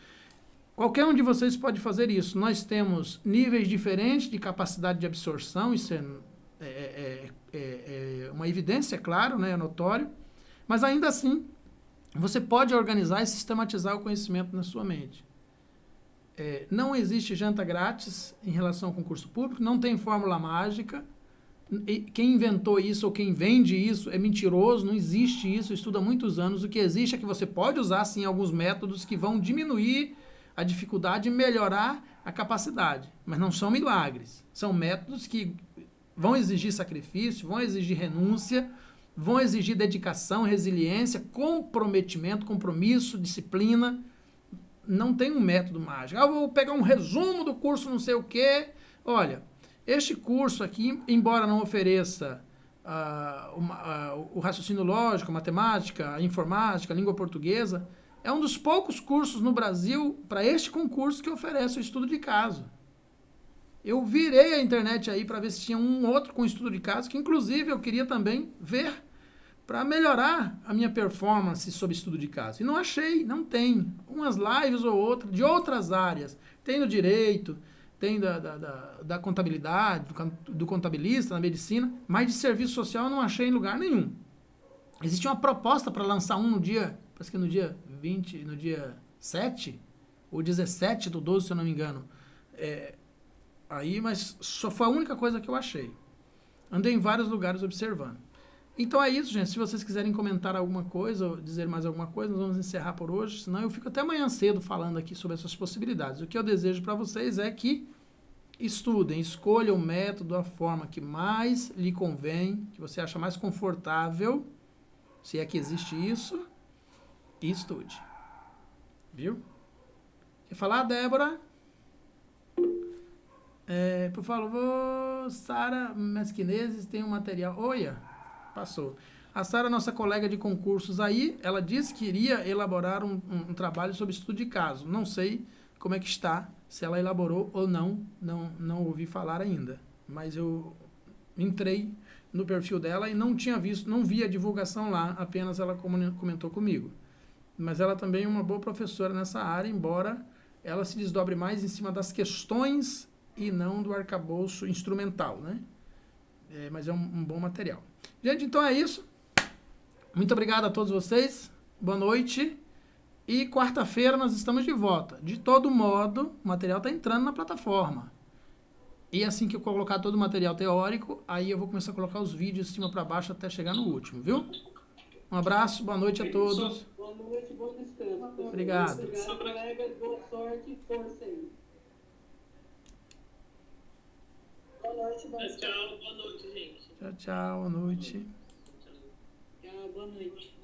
Qualquer um de vocês pode fazer isso. Nós temos níveis diferentes de capacidade de absorção, isso é uma evidência, claro, né, é notório, mas ainda assim, você pode organizar e sistematizar o conhecimento na sua mente. Não existe janta grátis em relação ao concurso público, não tem fórmula mágica, quem inventou isso ou quem vende isso é mentiroso, não existe isso, estuda há muitos anos. O que existe é que você pode usar, sim, alguns métodos que vão diminuir a dificuldade e melhorar a capacidade, mas não são milagres. São métodos que vão exigir sacrifício, vão exigir renúncia, vão exigir dedicação, resiliência, comprometimento, compromisso, disciplina. Não tem um método mágico. Eu vou pegar um resumo do curso não sei o quê. Olha, este curso aqui, embora não ofereça o raciocínio lógico, a matemática, a informática, a língua portuguesa, é um dos poucos cursos no Brasil para este concurso que oferece o estudo de caso. Eu virei a internet aí para ver se tinha um outro com estudo de caso, que inclusive eu queria também ver para melhorar a minha performance sobre estudo de caso. E não achei, não tem. Umas lives ou outras, de outras áreas. Tem no direito, tem da contabilidade, do contabilista, na medicina, mas de serviço social eu não achei em lugar nenhum. Existe uma proposta para lançar um no dia, parece que no dia 20, no dia 7, ou 17 do 12, se eu não me engano. Mas só foi a única coisa que eu achei. Andei em vários lugares observando. Então é isso, gente. Se vocês quiserem comentar alguma coisa ou dizer mais alguma coisa, nós vamos encerrar por hoje. Senão eu fico até amanhã cedo falando aqui sobre essas possibilidades. O que eu desejo para vocês é que estudem, escolham o método, a forma que mais lhe convém, que você acha mais confortável, se é que existe isso, e estude. Viu? Quer falar, Débora? Por favor, Sara Mesquinezes tem um material. Olha, Passou. A Sara, nossa colega de concursos aí, ela disse que iria elaborar um trabalho sobre estudo de caso. Não sei como é que está, se ela elaborou ou não ouvi falar ainda. Mas eu entrei no perfil dela e não vi a divulgação lá, apenas ela comentou comigo. Mas ela também é uma boa professora nessa área, embora ela se desdobre mais em cima das questões e não do arcabouço instrumental, né? Mas é um bom material. Gente, então é isso. Muito obrigado a todos vocês. Boa noite. E quarta-feira nós estamos de volta. De todo modo, o material está entrando na plataforma. E assim que eu colocar todo o material teórico, aí eu vou começar a colocar os vídeos de cima para baixo até chegar no último, viu? Um abraço, boa noite a todos. Boa noite, bom descanso. Obrigado. Obrigado, colegas. Boa sorte e força aí. Boa noite, bom descanso. Tchau, boa noite, gente. Tchau, boa noite. Tchau, boa noite.